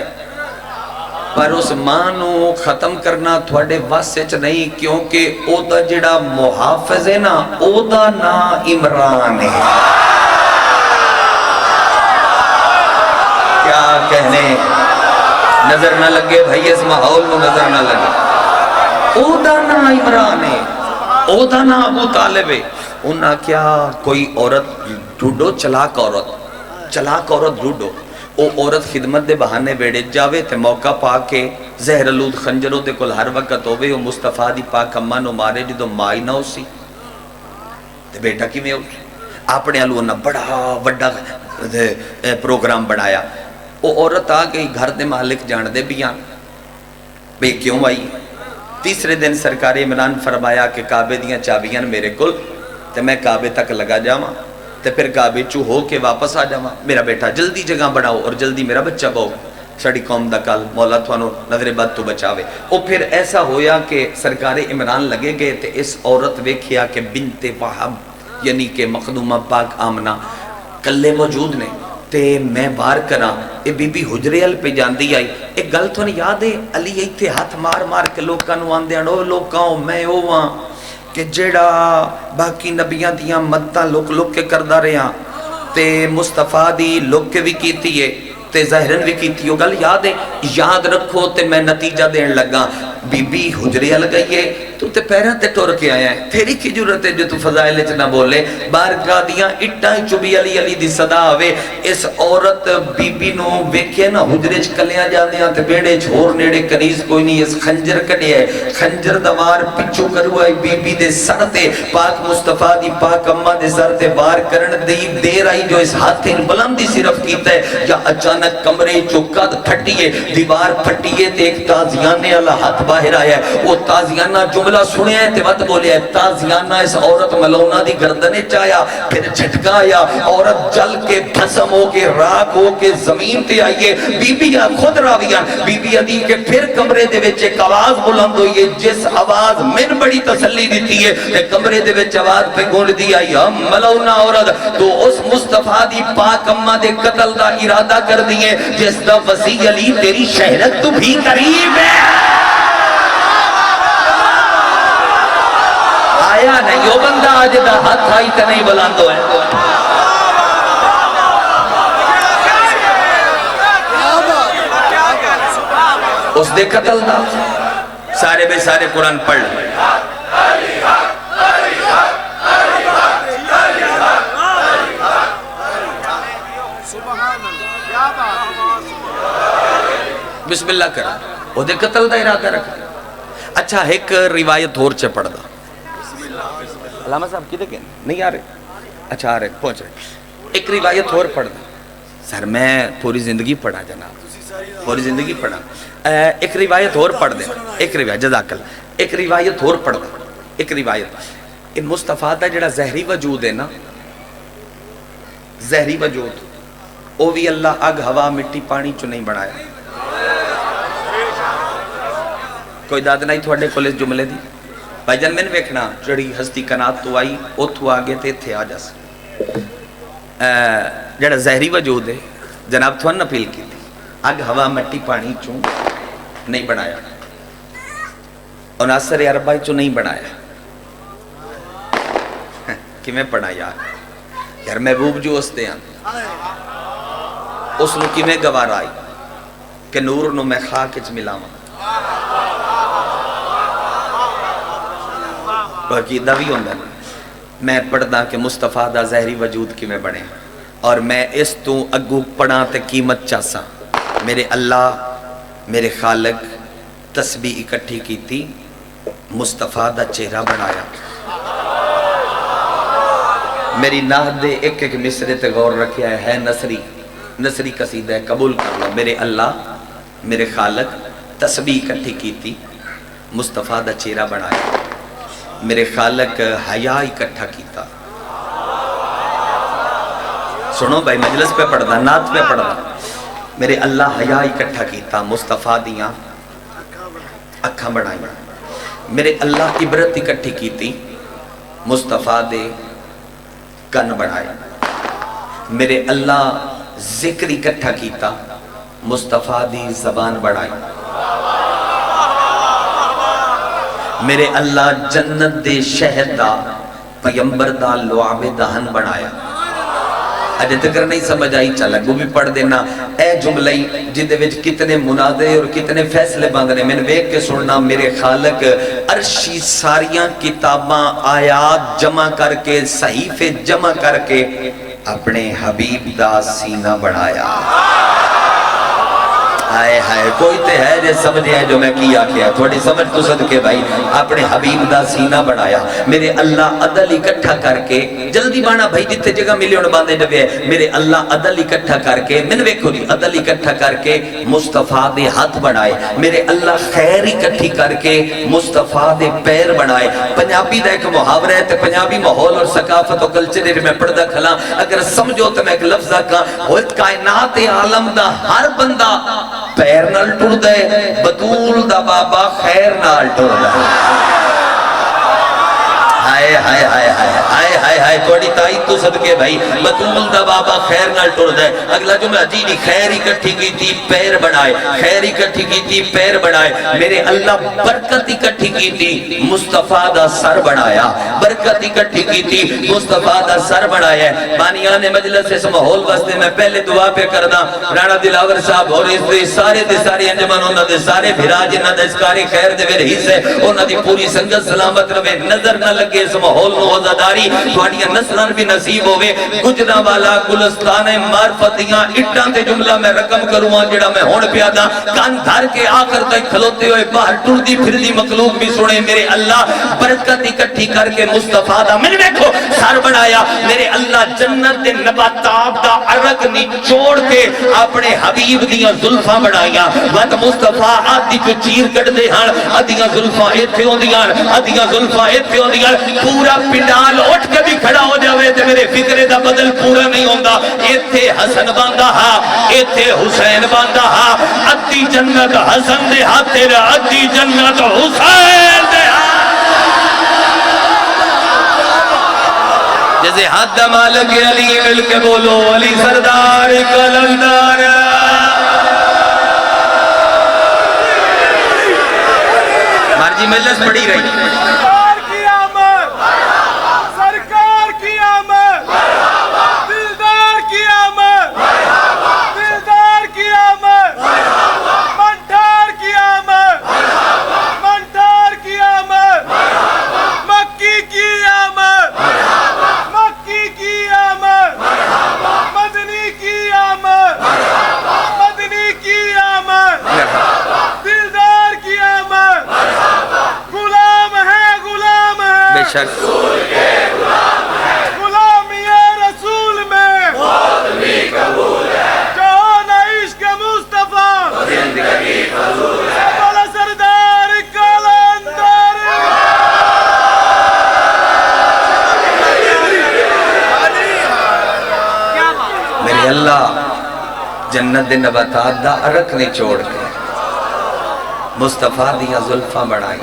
پر اس مانو ختم کرنا تھوڑے واسچ نہیں کیونکہ او دا جڑا محافظ ہے نا او دا نا عمران ہے کیا کہنے نظر نہ لگے بھائی اس ماحول میں نظر نہ لگے او دا نا عمران ہے او دا نا ابو طالب ہے انہاں کیا کوئی عورت ڈھوڈو چلاک عورت ڈھوڈو او عورت خدمت دے بہانے بیڑے جاوے تے موقع پا کے زہر آلود خنجروں دے کل ہر وقت ہوئے او مصطفیٰ دی پاک اماں نو مارے جدو مائی نہ ہو سی تے بیٹا کی میں ہو اپنے آلو انہا بڑا وڈا پروگرام بڑھایا او عورت آ گئی گھر دے مالک جان دے بیان بے کیوں آئی تیسرے دن سرکار عمران فرمایا کہ کعبے دیاں چابیاں میرے کل تے میں کعبے تک لگا جاواں تے پھر کعبے چو ہو کے واپس آ جاواں میرا بیٹا جلدی جگہ بڑھاؤ اور جلدی میرا بچہ بہو سڑی قوم دا کل مولا تھوانو نظر بد تو بچاوے او پھر ایسا ہویا کہ سرکار عمران لگے گئے تے اس عورت ویکھیا کہ بنت وہب یعنی کہ مخدومہ پاک آمنہ کلے موجود نے تے میں بار کراں اے بی بی حجریل پہ جاندی آئی ایک گل تو نہیں یاد ہے علی ایتھے ہاتھ مار مار کے لوکاں نو آندے انو لوکاں میں ہواں کہ جڑا باقی نبیاں دیاں مدتاں لوک کے کردہ رہیاں تے مصطفیٰ دی لوک کے بھی کیتی ہے تے ظاہرن بھی کیتی ہے گل یاد ہے یاد رکھو تے میں نتیجہ دین لگا بی بی حجرے ال گئی ہے تو تے پیران تے ٹور کے آیا ہے تیری کی ضرورت ہے جو تو فضائل چ نہ بولے بارگاہ دیاں اٹھاں چوبی علی علی دی صدا آوے اس عورت بی بی نو ویکھے نا حجرے چ کلیاں جاندیاں تے بیڑے چھور نیڑے کنیز کوئی نہیں اس خنجر کڈیا ہے خنجر دوار پچھو کروا ہے بی بی دے سر تے پاک مصطفیٰ دی پاک اماں دے سر تے وار کرن دی دیر آئی جو اس ہاتھ بلندی صرف کیتا ہے یا اچانک کمرے جو قد پھٹیے دیوار پھٹیے تے ایک تازیانے اللہ ہاتھ باہر آیا ہے وہ تازیانہ جملہ سنے ہیں تے وقت بولے ہے تازیانہ اس عورت ملونہ دی گردنے چایا پھر جھٹکا آیا عورت جل کے بھسم ہو کے راک ہو کے زمین تے آئیے بی بی خود راویان بی بی ادھی کے پھر کمرے دے وچ ایک آواز بلند ہوئی ہے جس آواز من بڑی تسلی دیتی ہے تے کمرے دے وچ آواز پہ گونڈ دی آئی ہم ملونہ عورت تو اس مصطفیٰ دی پاک اماں دے قتل دا ارادہ کر دیئے جس دا وسیع علی تیری شہرت تو بھی قریب ہے آیا نہیں وہ بندہ آج دا ہاتھ آئی تے نہیں بلاندو ہے اس دے قتل دا سارے بے سارے قرآن پڑھ لیں بسم اللہ کرا وہ دے قتل دا ارادہ رکھا اچھا ایک روایت اور چے پڑھ دا علامہ صاحب کی دیکھیں نہیں آ رہے اچھا آ رہے پہنچ رہے ایک روایت اور پڑھ دا سر میں پوری زندگی پڑھا جناب پوری زندگی پڑھا ایک روایت اور پڑھ دے ایک روایت جزاک اللہ ایک روایت اور پڑھ دے ایک روایت ان مصطفیٰ دا جڑا زہری وجود ہے نا زہری وجود او بھی اللہ اگ ہوا مٹی پانی چو نہیں بڑھایا کوئی داد نہیں تھوڑے کولج جملے دی بھائی جان میں نے ویکھنا جڑی ہستی کنات تو آئی او تو آگے تے تھے آ جاس جڑا زہری وجود ہے جناب تھوڑا نپیل کی تھی اگ ہوا مٹی پانی چوں نہیں بنایا عناصر عربائی چوں نہیں بنایا کہ میں پڑھا یار محبوب جو اس دے اس نو کی میں گوار آئی کہ نور نو میں خاک اچ ملاواں عقیدہ بھی ہوندہ میں پڑھدا کہ مصطفیٰ دا زہری وجود کی میں بڑھے اور میں اس تو اگو پڑھا تے قیمت چاسا میرے اللہ میرے خالق تسبیح اکٹھی کی تھی مصطفیٰ دا چہرہ بنایا میری ناہ دے ایک ایک مصرے تے غور رکھیا ہے نصری قصیدہ ہے قبول کر لو میرے اللہ میرے خالق تسبیح اکٹھی کی تھی مصطفیٰ دا چہرہ بنایا میرے خالق حیا اکٹھا کیتا سنو بھائی مجلس پہ پڑھدا نات پہ پڑھدا میرے اللہ حیا اکٹھا کیتا مصطفیٰ دیاں اکھاں بڑھائی میرے اللہ عبرت اکٹھی کیتی مصطفیٰ دے کن بڑھائے میرے اللہ ذکر اکٹھا کیتا مصطفیٰ دی زبان بڑھائی میرے اللہ جنت دے شہد دا پیمبر دا لعاب دہن بنایا اجے تکر نہیں سمجھ آئی چلا گو بھی پڑھ دینا اے جملئی جندے وچ کتنے منادے اور کتنے فیصلے باندھنے میں نے ویک کے سننا میرے خالق عرشی ساریاں کتاباں آیات جمع کر کے صحیفے جمع کر کے اپنے حبیب دا سینہ بڑھایا آئے ہائے کوئی تے ہے جے سمجھے ہیں جو میں کیا تھوڑی سمجھ تو صدقے بھائی اپنے حبیب دا سینہ بڑھایا میرے اللہ عدل اکٹھا کر کے جلدی بانا بھائی جتے جگہ ملیون باندھے جبے میرے اللہ عدل اکٹھا کر کے من ویکھو دی عدل اکٹھا کر کے مصطفیٰ دے ہاتھ بڑھائے میرے اللہ خیر اکٹھی کر کے مصطفیٰ دے پیر بڑھائے پنجابی دا ایک محاورہ ہے تے پنجابی ماحول اور ثقافت و کلچر میں پردہ کھلا اگر سمجھو تو میں ایک لفظہ کا ہوت کائنات عالم دا ہر بندہ پیر نال ٹر دے بطول دا بابا خیر نال ٹر دے ہائے ہائے ہائے ہائے ہائے ہائے توڑی تائید تو صدقے بھائی بطول دا بابا خیر نال ٹر دے اگلا جو میں عجیبی خیر اکٹھی کی تھی پیر بڑھائے خیر اکٹھی کی تھی پیر بڑھائے میرے اللہ برکت اکٹھی کی تھی مصطفیٰ دا سر بڑھایا برکت اکٹھی کی تھی مصطفیٰ دا سر بڑھایا بانیان مجلس اس ماحول واسطے میں پہلے دعا پہ کرنا رانا دلاور صاحب اور اس سارے انجمن انہاں دے سارے بھراج انہاں دے اسکاری خیر دے میرے حصے انہاں دی پوری سنگت سلامت رہے نظر نہ لگے اس ماحول میں وزاداری تھوڑیاں نسلان بھی نصیب ہوئے گجرہ والا گلستان معرفتیاں اٹھاں تے جملہ میں رقم کروں جڑا میں ہون پیادا کان دھار کے آخر تک کھلوتے ہوئے باہر ٹر دی پھر دی مخلوق بھی سنے میرے اللہ برکت اکٹھی کر کے مصطفیٰ دا میں دیکھو سار بنایا میرے اللہ جنت دے نباتات دا عرق نچوڑ کے اپنے حبیب دیاں ظلفاں بنایا وقت مصطفیٰ آدھی جو چیر کٹ دے ہاں آدھیاں ظلفاں ایتھے ہوں دیاں آدھیاں ظلفاں ایتھے ہوں دیاں پورا پنڈال اٹھ کے بھی کھڑا ہو جاوے تے میرے فکرے دا بدل پورا نہیں ہوندہ ایتھے حسن باندھا ہا ایتھے حسین باندھا ہا ادھی جنت حسن دے ہاتھ تیرا ادھی جنت حسین دے ہاتھ جیسے حد مالک علی مل کے بولو علی سردار کلندر مارجی مجلس پڑی رہی سرکار کی آمد سرکار کی آمد دلدار کی آمد دلدار کی آمد منٹار کی آمد منٹار کی آمد مکی کی آمد مکی کی آمد مدنی کی آمد مدنی کی آمد دلدار کی آمد غلام ہے بے شک غلامی رسول میں موت بھی قبول ہے جہان عشق مصطفیٰ زندگی فضول ہے بولا سردار کلندر میرے اللہ جنت دے نباتات دا عرق نہیں چھوڑ کے مصطفیٰ دیاں ظلفاں بڑھائی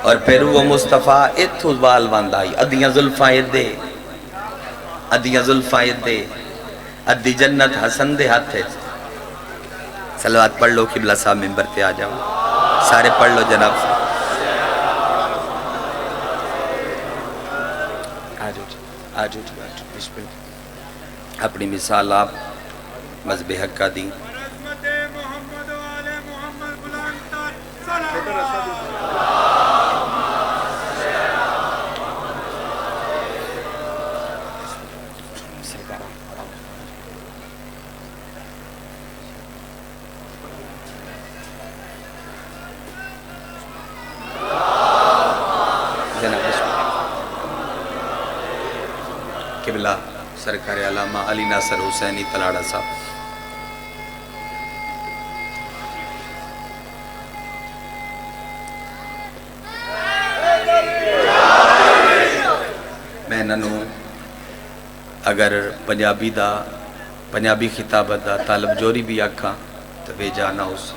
اور پھر وہ مصطفیٰ اتھو بال باندھائی ادھیاں ظلفاں دے ادھیاں ظلفاں دے ادھی جنت حسن دے ہاتھے صلوات پڑھ لو قبلہ صاحب ممبر پہ آ جاؤ سارے پڑھ لو جناب صاحب آجو بسم اللہ اپنی مثال آپ مذہب حق کا دیں رحمت محمد و آل محمد بلند سلام قبلہ سرکار علامہ علی ناصر حسینی تلاڑا صاحب میں ننو اگر پنجابی خطابت دا طالب جوری بھی آکھاں تو بے جانا اس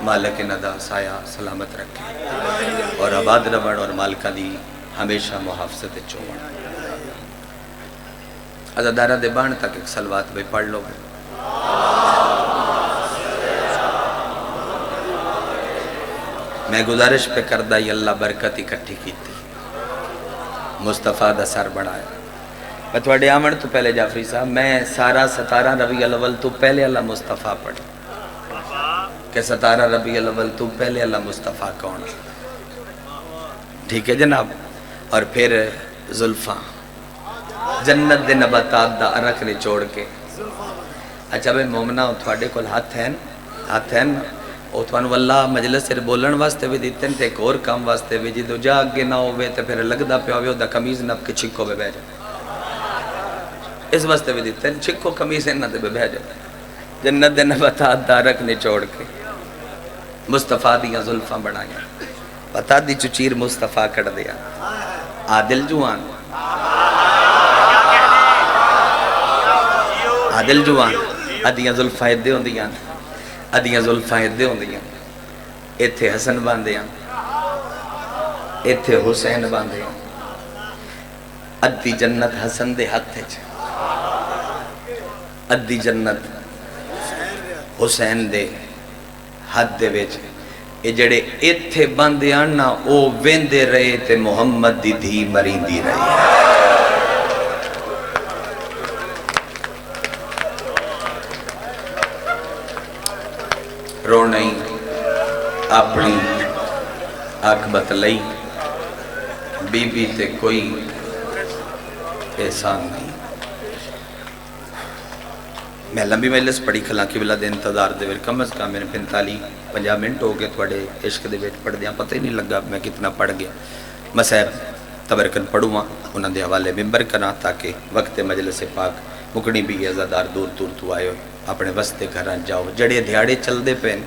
مالک ندا سایہ سلامت رکھے اور آباد روڑ اور مالکہ دی ہمیشہ محافظت چوڑ عزادارہ دے بان تک ایک سلوات بھی پڑھ لو میں گزارش پہ کردہ یہ اللہ برکت اکٹھی کی تھی مصطفیٰ دا سر بڑھایا میں تھوڑے آمن تو پہلے جعفری صاحب میں سارا 17 ربیع الاول تو پہلے اللہ مصطفیٰ پڑھ کہ 17 ربیع الاول تو پہلے اللہ مصطفیٰ کون ٹھیک ہے جناب اور پھر زلفاں جنت دے نباتات دا عرق نے چھوڑ کے اچھا بھئی مومنہ تھوڑے کل ہاتھ ہیں او تھوانو اللہ مجلس سے بولن واسطے بھی دیتے ہیں تے ایک اور کام واسطے بھی جدو جا آگے نہ ہوئے تے پھر لگ دا پہ ہوئے دا کمیز نب کے چھکو بے بہ جائے اس واسطے بھی دیتے ہیں چھکو کمیز نہ دے بے بہ جائے جنت دے نباتات دا عرق نے چھوڑ کے مصطفیٰ دیاں ظلفاں بڑھائیں بتا دی چچیر مصطفیٰ کڑ دیا عادل جوان عادل جوان ادھیاں ظلفاں ادھے ہوں دیاں ادھیاں ظلفاں ادھے ہوں دیاں ایتھے حسن باندھے ہیں ایتھے حسین باندھے ہیں ادھی جنت حسن دے ہاتھ چ، ادھی جنت حسین دے ہاتھ دے وچ۔ اے جڑے ایتھے بندے آنا او ویندے رہے تے محمد دی دھی مریندی رہی۔ رونئی اپنی آنکھ بتلئی، بی بی تے کوئی احسان نہیں۔ میں لمبی مجلس پڑھی کھلا قبلہ دے انتظار دے ویل کم از کم میں 45-50 منٹ ہو گئے تھوڑے عشق دے ویٹ پڑھ دیاں، پتہ ہی نہیں لگا میں کتنا پڑھ گیا۔ میں صاحب تبرکن پڑھوں ہاں انہاں دے حوالے ممبر کرنا تاکہ وقت مجلس پاک مکڑی بھی عزادار دور دور تو آئے ہو اپنے وستے گھراں جاؤ۔ جڑے دھیاڑے چل دے پین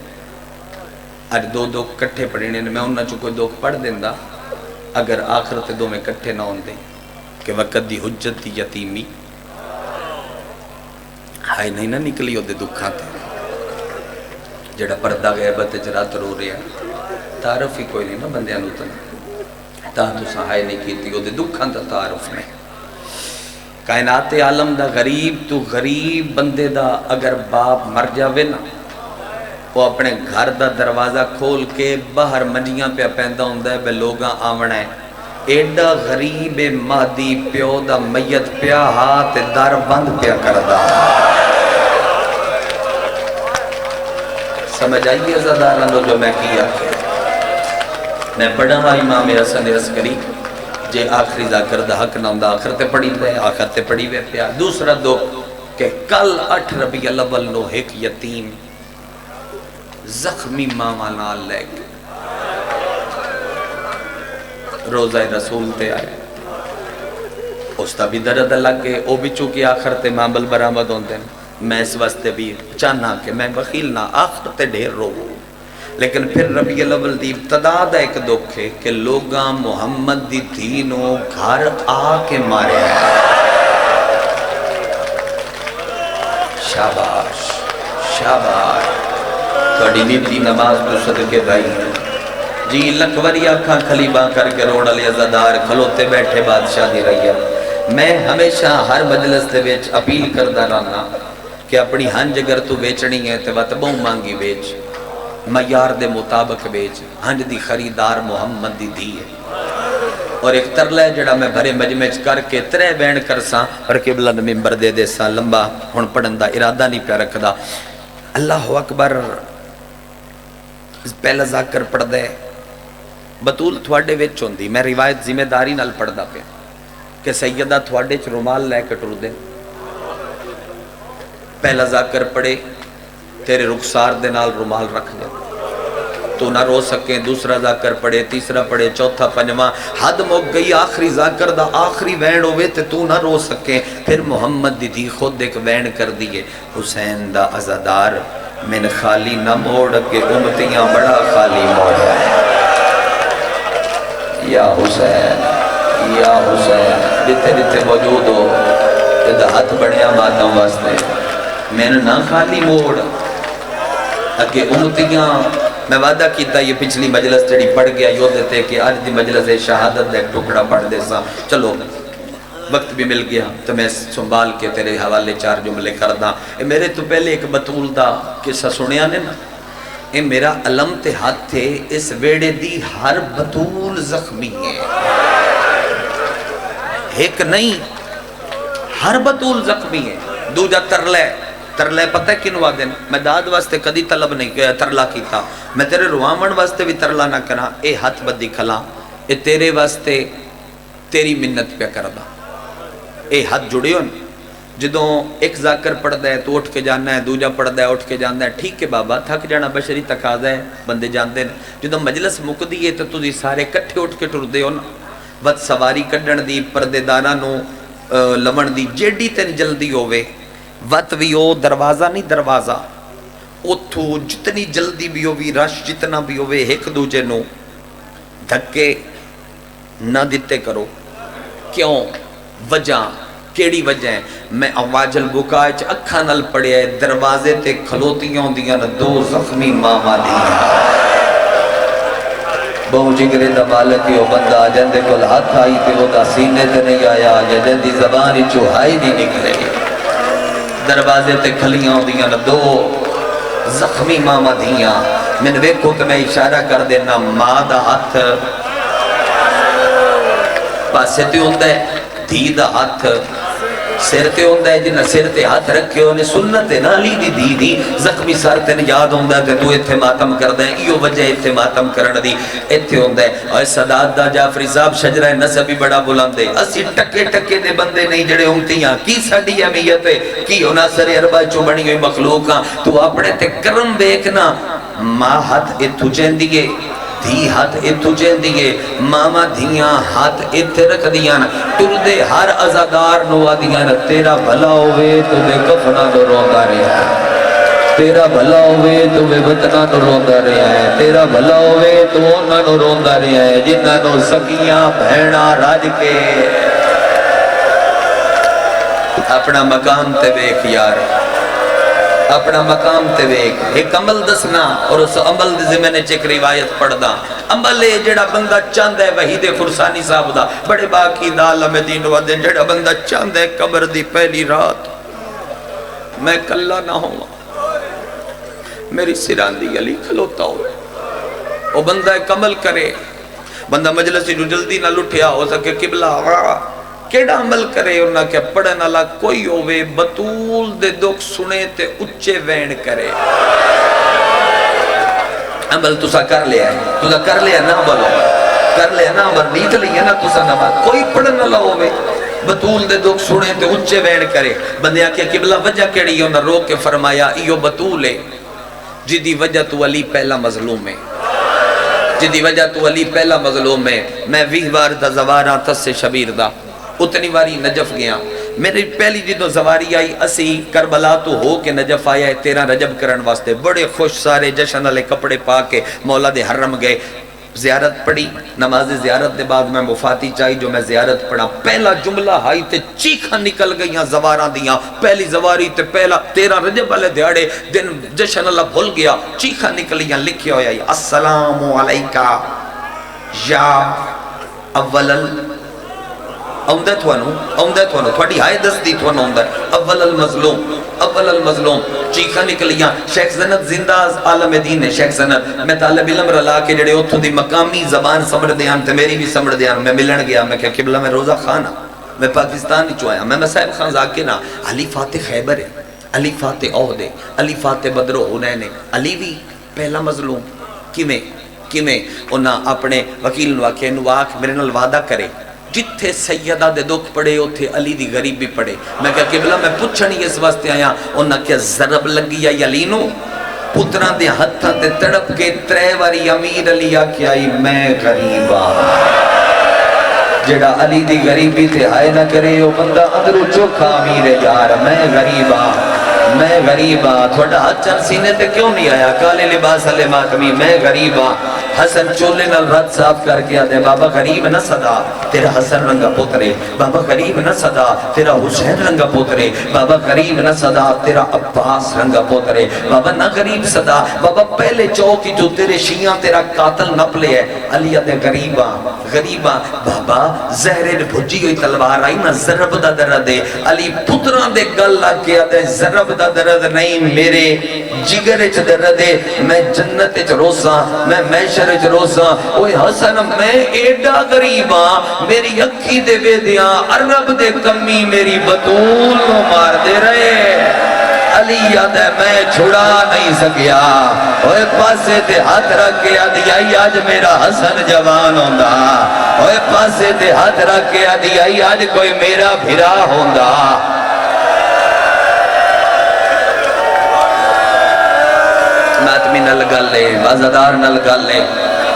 اج دو دو کٹھے پڑھنے میں انہاں چو کوئی دو پڑھ دیندہ اگر آخرت دو میں کٹھے نہ ہوندے کہ وقت دی حجت دی یتیمی ہائے نہیں نہ نکلی ہو دے دکھاں تے جڑا پردہ غیبت جرات رو رہے ہیں تعارف ہی کوئی نہیں نا بندے انوتن تا تو سہائے نہیں کیتی ہو دے دکھاں تا تعارف میں۔ کائنات عالم دا غریب تو غریب بندے دا اگر باپ مر جاوے نا وہ اپنے گھر دا دروازہ کھول کے باہر منجیاں پہ پیندہ ہوندہ ہے بے لوگاں آونا ہے۔ ایڈا غریب مادی پیو دا میت پیا ہاتھ در بند پیا کردہ۔ سمجھ آئیے زدارہ لو جو میں کیا کہ میں پڑھا ہاں امام حسن عسکری جے آخری ذاکر دا حق نہ ہوندہ آخرتے پڑھی دے آخرتے پڑھی وے پیا۔ دوسرا دو کہ کل 8 ربیع الاول نو ایک یتیم زخمی ماما نال لے کے روزہ رسول تے آئے اس تا بھی درد لگ گئے او بھی چونکہ آخرتے مامل برآمد ہوندے میں اس واسطے بھی چاہنا کہ میں بخیل نہ آخرتے ڈھیر رو لیکن پھر ربیع الاول دی ابتدا دا ایک دکھ ہے کہ لوگاں محمد دی دینوں گھر آ کے مارے ہیں۔ شاباش شاباش توڑی نیتی نماز تو صدقے دائی جی لکوری آنکھاں کھلیباں کر کے روڑ علی عزادار کھلوتے بیٹھے بادشاہ دی رہی ہے۔ میں ہمیشہ ہر مجلس دے بیچ اپیل کردہ رہنا کہ اپنی ہنج اگر تو بیچنی ہے تو بات بہوں مانگی بیچ معیار دے مطابق بیچ ہنج دی خریدار محمد دی دی ہے۔ اور ایک ترلہ ہے جڑا میں بھرے مجمع کر کے 3 بین کرساں اور قبلہ ممبر دے دے سا لمبا ہن پڑھن دا ارادہ نہیں پیا رکھدا۔ اللہ اکبر پہلا ذاکر پڑھ دے بطول تھوڑے ویچ ہوندی میں روایت ذمہ داری نال پڑھ دا پہ کہ سیدہ تھوڑے چ رومال لے کے ٹر دے پہلا ذاکر پڑھے تیرے رخسار دے نال رومال رکھ دے تو نہ رو سکیں، دوسرا ذاکر پڑھے، تیسرا پڑھے، چوتھا پنجواں حد موک گئی آخری ذاکر دا آخری وین ہوئے تو نہ رو سکیں۔ پھر محمد دی خود ایک وین کر دیئے حسین دا عزادار من خالی نہ موڑ کے امتیاں بڑا خالی موڑ ہے۔ یا حسین جتے جتے موجود ہو جدہ ہاتھ بڑھیا ماتوں واسطے میں نے نہ خالی موڑ اگے امتیاں میں وعدہ کیتا یہ پچھلی مجلس جڑی پڑھ گیا یوں دیتے کہ آج دی مجلس شہادت دے ٹکڑا پڑھ دے سا چلو وقت بھی مل گیا تو میں سنبھال کے تیرے حوالے 4 جملے کرداں۔ میرے تو پہلے ایک بطول دا قصہ سنیا نے نا اے میرا علم تے ہاتھ تھے اس ویڑے دی ہر بطول زخمی ہے ایک نہیں ہر بطول زخمی ہے۔ دو جا ترلے پتہ کنوا دن میں داد واسطے کدی طلب نہیں کیا ترلا کیتا میں تیرے روامن واسطے بھی ترلا نہ کرا اے ہاتھ بدی کھلا اے تیرے واسطے تیری منت پہ کردہ اے ہاتھ جڑے ہو جدوں ایک ذاکر پڑھ دے تو اٹھ کے جانا ہے دوجہ پڑھ دے اٹھ کے جانا ہے ٹھیک ہے بابا تھک جانا بشری تقاضا ہے بندے جان دے جدوں مجلس مک دیئے تو تُسی سارے کٹھے اٹھ کے ٹر دے ہو نا وقت سواری کڈن دی پردے دانا نو لمن دی جیڑی تین جلدی ہوئے وقت بھی ہو دروازہ نہیں دروازہ اتھو جتنی جلدی بھی ہوئی رش جتنا بھی ہوئے ایک دوجے نو دھکے نہ دیتے کرو کیوں وجہ کیڑی وجہ ہے میں آواز البکاج اکھا نل پڑے ہے دروازے تے کھلوتیاں دیاں 2 زخمی ماما دیاں بہو جگرے دا مالک او بندہ جندے کول ہاتھ آئی تے او دا سینے تے نہیں آیا یا جندی زبان چوہائی نہیں نکلے دروازے تے کھلیاں ہوندیاں دو زخمی ماما دھیاں میں نے ویکھو کہ میں اشارہ کر دینا ماں دا ہاتھ پاسے تے ہوندہ ہے دھی دا ہاتھ سر تے ہوندہ ہے جنہ سر تے ہاتھ رکھے ہونے سنت نہ لی دی دی دی زخمی سر تے یاد ہوندہ ہے کہ تو اتھے ماتم کر دیں ایو وجہ اتھے ماتم کرن دی اتھے ہوندہ ہے اور سادات دا جعفری صاحب شجرہ نسبی بڑا بلندے اسی ٹکے ٹکے دے بندے نہیں جڑے ہونتیاں کی ساڑی امیت ہے کی ہونا سر عربہ چو بنی ہوئی مخلوقاں تو اپنے تے کرم بیکنا ماں ہاتھ اتھو چین دیئے دھی ہاتھ اتھو چین دیئے ماما دھیاں ہاتھ اتھے رکھ دیاں ٹر دے ہر ازادار نوا دیاں تیرا بھلا ہوئے تو بے کفنا نو روندہ رہا ہے تیرا بھلا ہوئے تو بے وطنہ نو روندہ رہا ہے تیرا بھلا ہوئے تو انہاں نو روندہ رہا ہے جنہاں نو سکیاں بھیڑا راج کے اپنا مقام تے بیک یار اپنا مقام تے ویک ایک عمل دسنا اور اس عمل دے زمانے چیک روایت پڑھ دا عمل ہے جڑا بندہ چاند ہے وحید فرسانی صاحب دا بڑے باقی دا علم دین ودے جڑا بندہ چاند ہے قبر دی پہلی رات میں کلہ نہ ہوں میری سران دی علی کھلوتا ہوئے وہ بندہ ایک عمل کرے بندہ مجلسی جو جلدی نہ لٹھیا ہو سکے قبلہ کیڑا عمل کرے انہاں کہ پڑھن اللہ کوئی ہوئے بطول دے دکھ سنے تے اچھے وین کرے عمل تسا کر لیا ہے تسا کر لیا نا بلو کر لیا نا عمل نیت لیا نا تسا نماز کوئی پڑھن اللہ ہوئے بطول دے دکھ سنے تے اچھے وین کرے بندے آکے قبلہ وجہ کیڑی انہاں رو کے فرمایا ایو بطول ہے جدی وجہ تو علی پہلا مظلوم ہے جدی وجہ تو علی پہلا مظلوم ہے میں ویہوار دا زوارا تس سے شبیر دا اتنی واری نجف گیا میری پہلی جدو زواری آئی اسی کربلا تو ہو کے نجف آیا ہے 13 رجب کرن واسطے بڑے خوش سارے جشن علی کپڑے پا کے مولا دے حرم گئے زیارت پڑھی نماز زیارت دے بعد میں مفاتی چاہی جو میں زیارت پڑھا پہلا جملہ ہائی تے چیخاں نکل گئیاں زواراں دیاں پہلی زواری تے پہلا 13 رجب والے دیاڑے دن جشن اللہ بھول گیا چیخاں نکلیاں لکھے ہویا السلام علیکہ یا اول اوندہ تھوانو تھوڑی ہائے دست دی تھوانو اوندہ اول المظلوم چیخا نکلیاں شیخ زنت زندہ عالم دین ہے شیخ زنت میں طالب علم رلا کے جڑے اتھو دی مقامی زبان سمجھ دیان تے میری بھی سمجھ دیان میں ملن گیا میں کہا قبلہ میں روزہ خانہ میں پاکستان ہی چویا میں صاحب خان ذاکرہ علی فاتح خیبر ہے علی فاتح عہد ہے علی فاتح بدر و حنین ہے علی بھی پہلا مظلوم کیمیں انہاں اپنے وکیل نواکے نواک میرے نال وعدہ کرے جتھے سیدہ دے دکھ پڑے اتھے علی دی غریب بھی پڑے میں کہا قبلہ میں پوچھنی اس واسطے آیا انہاں کیا ضرب لگی یا یلینو پتران دے ہتھاں تے تڑپ کے 3 واری امیر علی آکے آئی میں غریبا جڑا علی دی غریبی تے آئے نہ کرے وہ بندہ اندرو چوکھا امیر یار میں غریبا تھوڑا ہچن سینے تے کیوں نہیں آیا کالے لباس علی ماتمی میں غریبا حسن چولے نال رات صاف کر کے آدھے بابا غریب نہ صدا تیرا حسن رنگا پوترے بابا غریب نہ صدا تیرا حسین رنگا پوترے بابا غریب نہ صدا تیرا عباس رنگا پوترے بابا نہ غریب صدا بابا پہلے چوکی جو تیرے شیعہ تیرا قاتل نپلے ہے علی آدھے غریبا بابا زہرے بھجی ہوئی تلوار آئی نہ ضرب دا درد ہے علی پتران دے گل لگ کے آدھے ضرب دا درد نہیں میرے جگر چ درد ہے میں جنت چ روزاں میں محشر چ روزاں اوے حسن میں ایڈا غریباں میری اکھی دے ویدیاں عرب دے کمی میری بطول نو مار دے رہے علی یاد ہے میں چھڑا نہیں سکیا اوے پاسے تے ہاتھ رکھ کے آدھی آئی آج میرا حسن جوان ہوندہ اوے پاسے تے ہاتھ رکھ کے آدھی آئی آج کوئی میرا بھرا ہوندہ ماتمی نل گل لے وازدار نل گل لے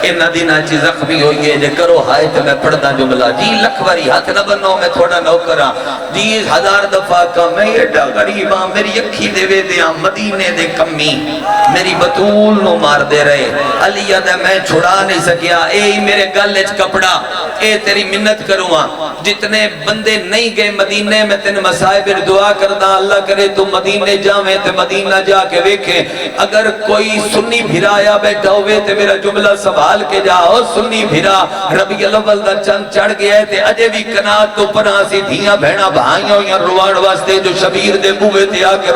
انہ دینا چی زخمی ہوئی ہے جے کرو ہائے تو میں پڑھتا جملہ جی لکھواری ہاتھ نہ بنو میں تھوڑا نوکرہ جی 1000 دفعہ کا میں ایڈا غریباں میری اکھی دے وے دیاں مدینے دے کمی میری بطول نو مار دے رہے علی یادہ میں چھڑا نہیں سکیا اے میرے گلچ کپڑا اے تیری منت کروں جتنے بندے نہیں گئے مدینے میں تین مسائب دعا کردہ اللہ کرے تو مدینے جاویں تے مدینہ جا کے ویکھیں اگر کوئی سنی بھرایا بیٹھا ہوئے تے میرا جملہ سبھا سنبھال کے جاؤ سنی بھیرا ربیع الاول دا چند چڑھ گیا ہے تے اجے بھی کنات تو پرا سی دھیاں بہنا بھائیاں ہویاں روان واسطے جو شبیر دے بوئے تے آ کے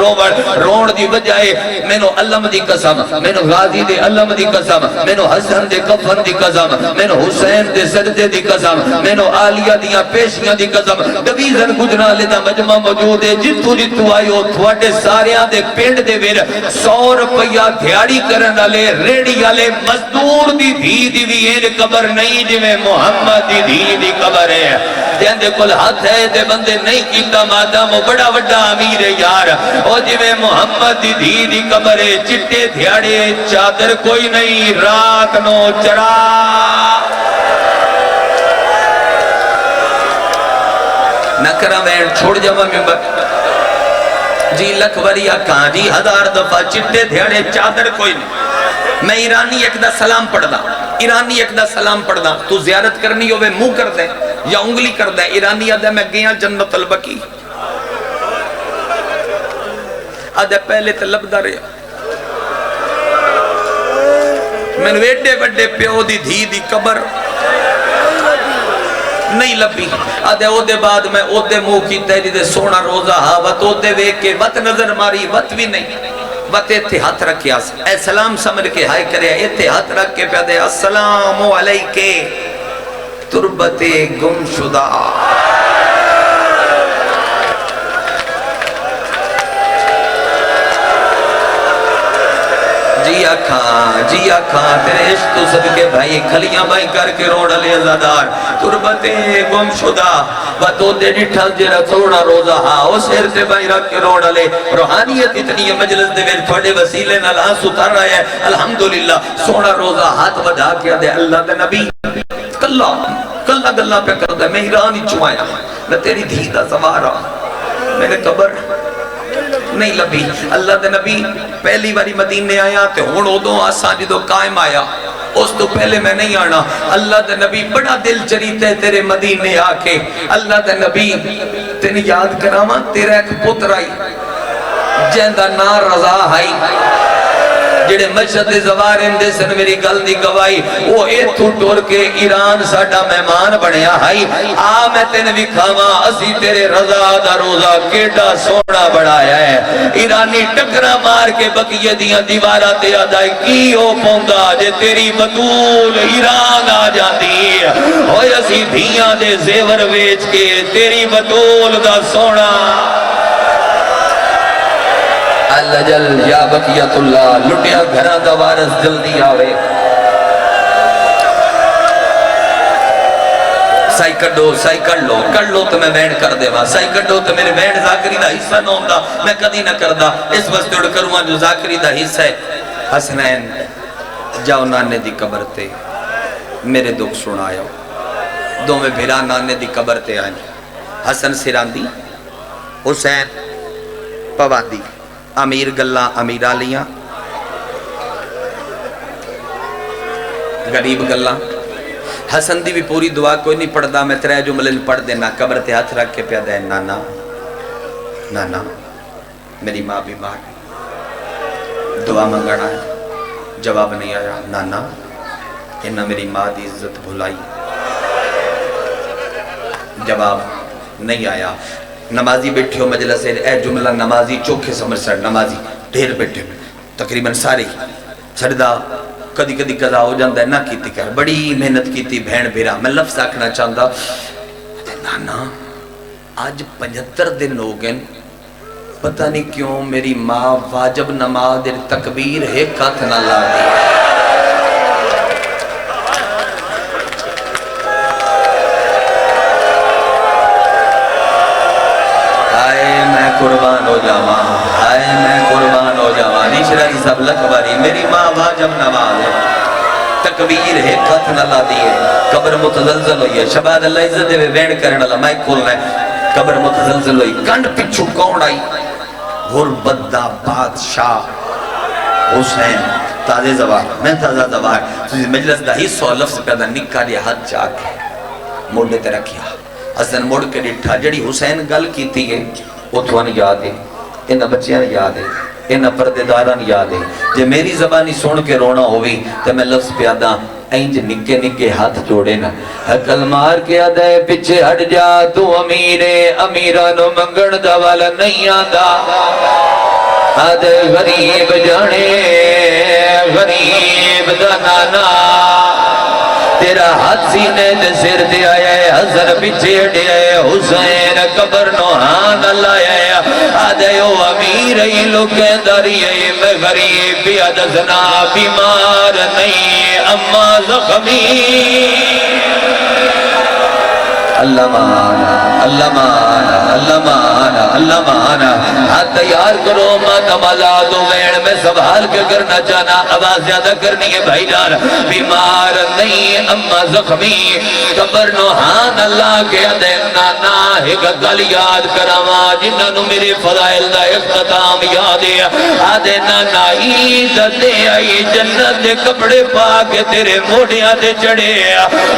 رون دی وجہ ہے مینوں علم دی قسم مینوں غازی دے علم دی قسم مینوں حسن دے کفن دی قسم مینوں حسین دے سجدے دی قسم مینوں عالیہ دیاں پیشیاں دی قسم ڈویژن گجرالے دا مجمع موجود ہے جتوں جتوں آئے ہو تھوڑے ساریاں دے پنڈ دے ویر 100 روپیہ دھیاڑی کرن والے ریڑی والے مزدور دی دھی بھی این قبر نہیں جویں محمد دی دھی دی قبر ہے جیندے کل ہاتھ ہے تے بندے نہیں کیتا مادام وہ بڑا بڑا امیر ہے یار او جویں محمد دی دھی دی قبر ہے چٹے دھیاڑے چادر کوئی نہیں رات نو چرا نہ کرا وین چھوڑ جاوا ممبر جی لکھ وریا کہاں جی 1000 دفعہ چٹے دھیاڑے چادر کوئی نہیں میں ایرانی ایک دا سلام پڑھ دا ایرانی ایک دا سلام پڑھ دا تو زیارت کرنی ہوئے منہ کر دے یا انگلی کر دے ایرانی آدھے میں گیا جنت البقی آدھے پہلے تے لبدا رہا میں نے ویڈے وڈے پیو دی دھی دی قبر نہیں لبی آدھے او دے بعد میں او دے منہ کی تیری دے سونا روزہ ہا وط او دے وے کے وط نظر ماری وط بھی نہیں وط ایتھے ہاتھ رکھیا اے سلام سمجھ کے ہائے کرے ایتھے ہاتھ رکھ کے پہ دے السلام علیکے تربت گم شدہ جی آکھاں تیرے عشق تو صدقے بھائی کھلیاں بائی کر کے روڑ لے ازادار تربت گم شدہ وطو دے ڈٹھل جیرہ تھوڑا روزہ ہاں اس سیر تے بائی رکھ کے روڑ لے روحانیت اتنی مجلس دے ویر تھوڑے وسیلے نہ لان ستر رہے ہیں الحمدللہ سوڑا روزہ ہاتھ وڈا کیا دے اللہ دے نبی کلہ گلہ پہ کر دے میں ایرانی چوائیا میں تیری دھی دا سوارا میں نے قبر نہیں لبی اللہ دے نبی پہلی باری مدینے آیا تے ہون ادوں آسان جدو قائم آیا اس تو پہلے میں نہیں آنا اللہ دے نبی بڑا دل چریتا ہے تیرے مدینے آ کے اللہ دے نبی تینی یاد کراما تیرا ایک پتر آئی جیندہ نار رضا آئی جڑے مشہد زوار اندے سن میری گل دی گوائی وہ ایتھو ٹور کے ایران ساڑھا مہمان بڑھیا ہائی آ میں تین بھی کھاما اسی تیرے رضا دا روزہ کیڑا سونا بڑھایا ہے ایرانی ٹکرہ مار کے بقیہ دیاں دیوارہ تے آدھائی کی ہو پوندا جے تیری بطول ایران آ جاندی ہوئے اسی دھیاں دے زیور ویچ کے تیری بطول دا سونا اللہ جل یا بقیت اللہ لٹیا گھرہ دا وارث جلدی آوے سائی کر لو تو میں وینڈ کر دے وہاں سائی کڈو تو میرے وینڈ ذاکری دا حصہ نہ ہوندہ میں کدی نہ کردہ اس وقت اڑ کروں جو ذاکری دا حصہ ہے حسنین جاؤ نانے دی قبر تے میرے دکھ سنایا دو میں بھیرا نانے دی قبر تے آئیں حسن سراندی حسین پواندی امیر گلہ امیرہ لیاں غریب گلہ حسن دی بھی پوری دعا کوئی نہیں پڑھ دا میں ترے جملے پڑھ دینا قبر تے ہاتھ رکھ کے پیا دے نانا نانا میری ماں بیمار دعا منگنا ہے جواب نہیں آیا نانا انہا میری ماں دی عزت بھلائی جواب نہیں آیا نمازی بیٹھے ہو مجلس اے جملہ نمازی چوکھے سمجھ سر نمازی ڈھیر بیٹھے میں تقریباً سارے سردہ کدی کدی قضا ہو جاندہ ہے نہ کیتی کر بڑی محنت کیتی بہن بھیرا میں لفظ آکھنا چاہتا نانا آج 75 دن ہو گئے پتہ نہیں کیوں میری ماں واجب نماز دیر تکبیر ہے کاتھ نہ لا دی قربان ہو جاواں ہائے میں قربان ہو جاواں نیشرہ کی سب لکھ میری ماں واجب نماز ہے تکبیر ہے کتھ نہ لا دیئے قبر متزلزل ہوئی ہے شباد اللہ عزت دے وینڈ کرنے اللہ مائک کھولنا ہے قبر متزلزل ہوئی کنڈ پچھو کون آئی غربت دا بادشاہ حسین تازے زوار میں تازہ زوار مجلس دا ہی سو لفظ پیدا نکا دیا حد جا کے موڑے تے رکھیا حسن موڑ کے ڈٹھا جڑی حسین گل کی تھی ہے اتوان یاد ہے انہ بچیاں یاد ہے انہ پردے داران یاد ہے جے میری زبانی سن کے رونا ہوئی تو میں لفظ پیادا اینج نکے نکے ہاتھ جوڑے نا حقل مار کے آدھے پچھے ہٹ جا تو امیرے امیرانو منگن دا والا نہیں آدھا آدھے غریب جانے غریب دا نانا تیرا ہاتھ سینے دے سر دے آیا ہے حضر پیچھے ہٹے آیا حسین قبر نوحان اللہ آیا آدھے او امیر ہی لوگیں داری ہے میں غریب بیادزنا بیمار نہیں اما زخمی اللہ مانا اللہ مانا اللہ مانا اللہ مانا ہاتھ تیار کرو ماتم آزاد و وین میں سوال کے کرنا چاہنا آواز زیادہ کرنی ہے بھائی جان بیمار نہیں اما زخمی قبر نوحان اللہ کے ادھے نانا ایک گل یاد کراما جنہوں میرے فضائل دا اختتام یاد ہے آدھے نانا عید دے آئی جنت دے کپڑے پا کے تیرے موڑیاں دے چڑھے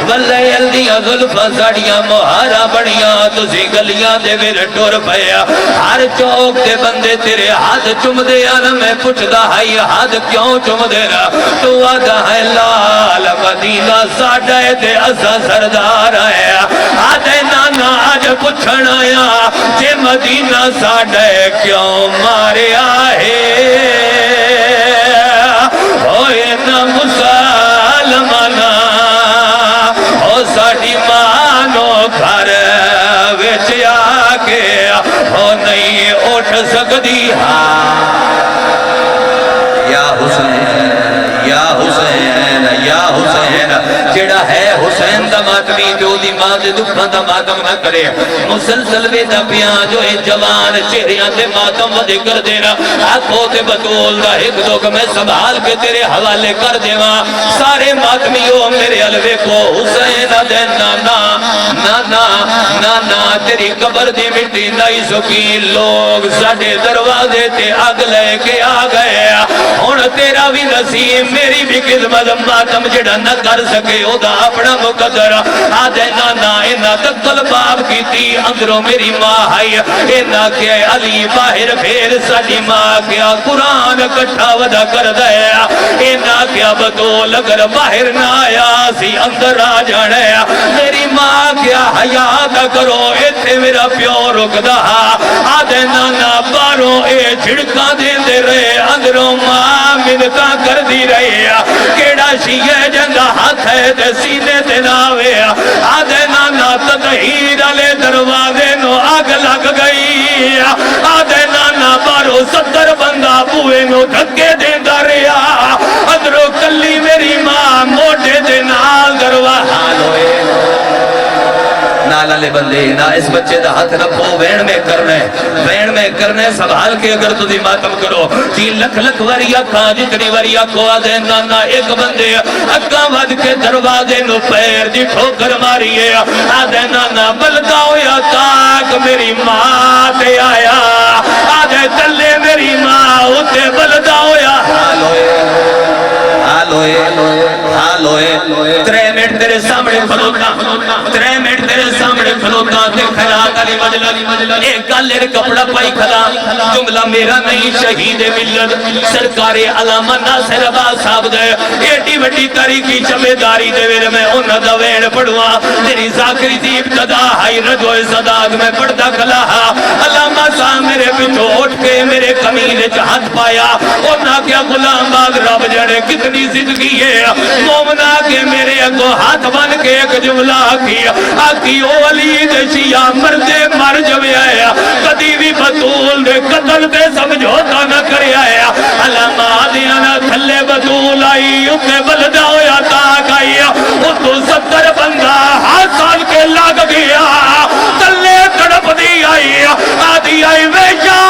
واللہ یلدیاں ظلفہ ساڑیاں مہارا بڑیاں تسی گلیاں دے میرے ٹور پیا ہر چوک دے بندے تیرے ہاتھ چم دے آنا میں پوچھ دا ہائی ہاتھ کیوں چم دے نا تو آدھا ہے لال مدینہ ساڑھے دے اسا سردار آیا آدھے نانا آج پوچھن آیا جے مدینہ ساڑھے کیوں مارے آئے ہوئے نا مسلمانہ ہو ساڑھی مانو گھر وچ آکے ہو نہیں اٹھ سکتی یا حسین یا حسین یا حسین جڑا ہے حسین دا ماتمی جو دی ماں دے دکھاں دا ماتم نہ کرے مسلسل بے دا پیان جو ہے جوان چہریاں دے ماتم ودے کر دینا آنکھوں تے بطول دا ایک دو کہ میں سنبھال کے تیرے حوالے کر دیواں سارے ماتمیوں میرے علوے کو حسین دے نانا نانا نانا تیری قبر دی مٹی نہیں سکی لوگ ساڑھے دروازے تے آگ لے کے آ گئے ہون تیرا بھی نصیب میری بھی خدمت ماتم جڑا نہ کر سکے او دا اپنا مقدر آدھے نانا اینا تک قلباب کی تھی اندروں میری ماں آئی اینا کیا علی باہر پھر ساڑی ماں کیا قرآن کٹھا ودا کر دیا اینا کیا بدول اگر باہر نہ آیا سی اندر آ جانے میری ماں کیا حیات کرو ایتھے میرا پیو رک دہا آدھے نانا باروں اے جھڑکا دین دے رہے اندروں ماں منتا کر دی رہے کیڑا شیئے جنگا ہاتھ ہے دے سینے دے ناوے آدھے نانا تدہیر علی دروازے نو آگ لگ گئی آدھے نانا بارو 70 بندہ بوئے نو دھکے دین دا رہا ادرو کلی میری ماں موٹے دے نال دروازہ نالا لے بندے نا اس بچے دا ہاتھ رکھو وین میں کرنے سنبھال کے اگر تُدھی ماتم کرو 3 لکھ لکھ وریا کھا جتنی وریا کو آدھے نانا ایک بندے اکا ود کے دروازے نو پیر دی ٹھوکر ماری ہے آدھے نانا بلداؤ یا تاک میری ماں تے آیا آدھے چلے میری ماں اتے بلداؤ یا ہالوئے 3 منٹ تیرے سامنے کھلوتا 3 منٹ تیرے سامنے کھلوتا تے خیرات علی مجلس ایک گالر کپڑا پائی کھلا جملہ میرا نہیں شہید ملت سرکار علامہ ناصر عباس صاحب دے ایٹی وٹی تاریخی چمیداری دے میرے میں انہ دا وین پڑھوا تیری ذاکری دی ابتدا ہائی رجوع صداد میں پڑھتا کھلا علامہ صاحب میرے پچھو اٹھ کے میرے کمیلے چاہت پایا انہ کیا غلام باغ رب جڑے کتنی زندگی ہے مومنہ کے میرے اگو ہاتھ بن کے ایک جملہ آکی او علی دے شیعہ مردے مر جوے آیا کدی بھی بطول دے قتل دے سمجھوتا نہ کرے آیا علامہ آدھیانا تھلے بطول آئی اتے بلدہ ہویا تاک آئی اتو 70 بندہ 8 سال کے لگ گیا تلے تڑپ دی آئی آدھی آئی وے یا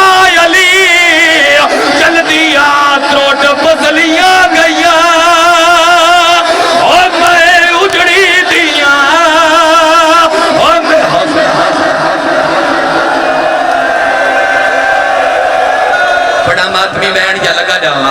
علی چل دیا تروٹ پسلیاں گیا اور میں اجڑی دیا اور میں بڑا ماتمی بین یا لگا جاؤں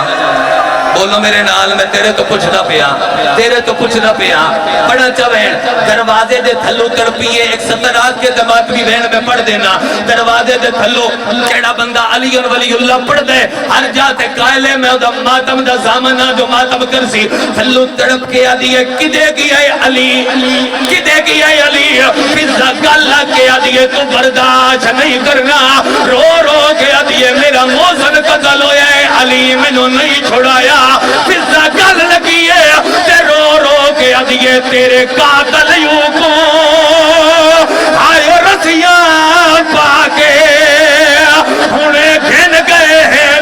بولو میرے نال میں تیرے تو پوچھنا پیا تیرے تو پوچھنا پیا پڑھا چوین دروازے دے تھلو تڑپیے ایک سترات کے دمات بھی بہن میں پڑھ دینا دروازے دے تھلو کیڑا بندہ علی ولی اللہ پڑھ دے ہر جاتے قائلے میں دا ماتم دا زامنہ جو ماتم کرسی تھلو تڑپ کے آدھیے کدے کی ہے علی کدے کی ہے علی فضا گالہ کے آدھیے تو برداشت نہیں کرنا رو رو کے آدھیے میرا موزن قتل ہویا ہے علی میں نو نہیں چھوڑایا فضا گل لگی ہے تے رو رو کے آدھیے تیرے قاتل یوں کو آئے رسیاں پاکے انہیں گھن گئے ہیں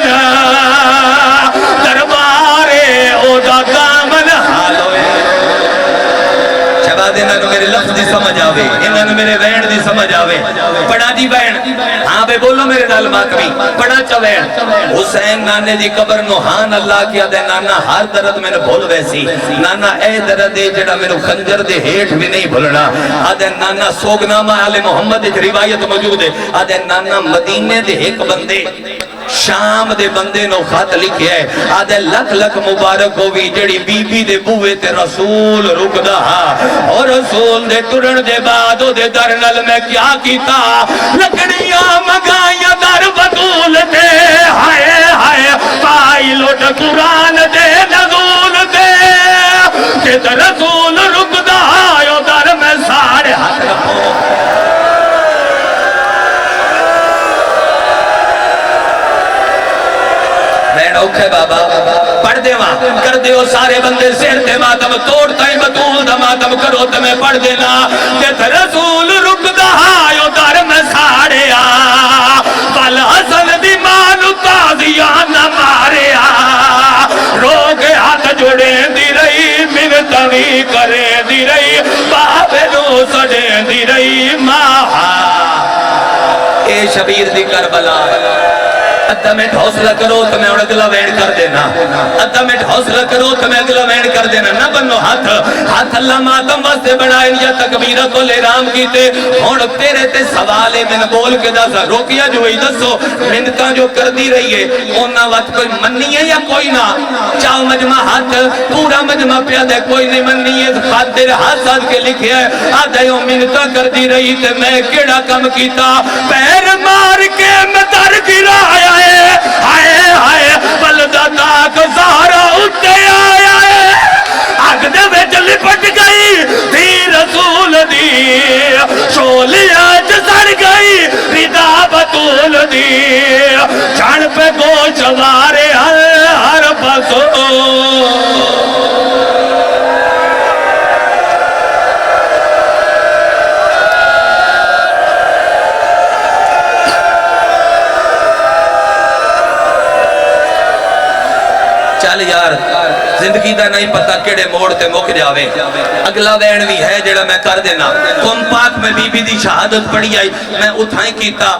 دربارے او دا دامن حال ہوئے شباد انہوں نے میرے لفظ دی سمجھ آوے انہوں نے میرے وین دی سمجھ آوے پڑھا جی وین ہاں بے بولو میرے نال ماتمی پڑھا چا وین حسین نانے دی قبر نوحان اللہ کیا دے نانا ہر درد میں نے بھول ویسی نانا اے درد دے جڑا میں نے خنجر دے ہیٹ بھی نہیں بھولنا آدھے نانا سوگنامہ آل محمد ایک روایت موجود ہے آدھے نانا مدینے دے ایک بندے شام دے بندے نو خط لکھے ہے آدھے لکھ لکھ مبارک ہوئی جڑی بی بی دے بوے تے رسول رک دہا اور رسول دے ترن دے بعد دے درنل میں کیا کیتا لکڑیاں مگائیاں در بطول دے ہائے ہائے پائی لوٹ قرآن دے نزول دے کہ رسول رک دہا یو در میں سارے ہاتھ رکھو اوکھے بابا پڑھ دے وہاں کر دیو سارے بندے سیر تے ماتم توڑتا ہی بطول دا ماتم کرو تمہیں پڑھ دینا کہ رسول رک دہا یو در میں ساڑے آ بل حسن دی مانو تازیان مارے آ رو کے ہاتھ جڑے دی رہی منتوی کرے دی رہی بابے نو سڑے دی رہی ماہا اے شبیر دی کربلا ادھا منٹ حوصلہ کرو تو میں اگلا وین کر دینا ادھا منٹ حوصلہ کرو تو میں اگلا وین کر دینا نہ بنو ہاتھ اللہ ماتم واسطے بڑھائیں یا تکبیرت و لیرام کیتے اور تیرے تے سوالے میں بول کے داسا روکیا جو ہی دسو منتاں جو کر دی رہی ہے اونا وقت کوئی مننی ہے یا کوئی نہ چاہو مجمع ہاتھ پورا مجمع پیاد ہے کوئی نہیں مننی ہے خاطر ہاتھ ساتھ کے لکھے ہے آدھا یوں منتاں کر دی رہی تے میں کیڑا کم کیتا پیر مار کے میں در گرایا ہائے ہائے بلدہ تاک زہرہ اٹھے آیا ہے آگ دے ویچ لپٹ گئی دی رسول دی شولیاں جسر گئی ردا بطول دی چھان پہ گوش وارے ہر پسو چل یار زندگی دا نہیں پتہ کیڑے موڑ تے مک جاوے اگلا وین بھی ہے جڑا میں کر دینا کم پاک میں بی بی دی شہادت پڑی آئی میں اتھائیں کیتا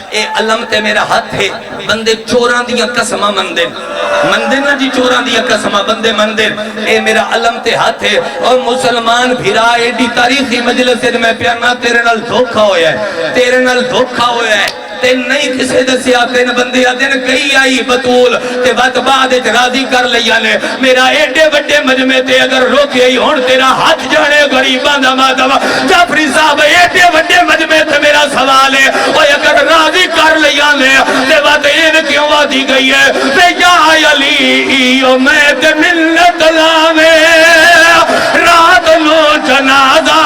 اے علم تے میرا ہاتھ ہے بندے چوران دیا قسمہ مندن نا جی چوران دیا قسمہ بندے مندن اے میرا علم تے ہاتھ ہے اور مسلمان بھیرا ایڈی تاریخی مجلس سے میں پیارنا تیرے نال دھوکھا ہویا ہے تیرے نال دھوکھا ہویا ہے تین نہیں کسے دسیا تین بندی آدھین کئی آئی بطول تے وقت بعد راضی کر لیا نے میرا ایڈے وڈے مجمع تے اگر روکی آئی ہون تیرا ہاتھ جانے غریبان دا مادم جعفری صاحب ایڈے وڈے مجمع تے میرا سوال ہے اور اگر راضی کر لیا نے تے وقت این کیوں وادی گئی ہے بے یا علی او میں تے ملت لاوے رات نو جنازہ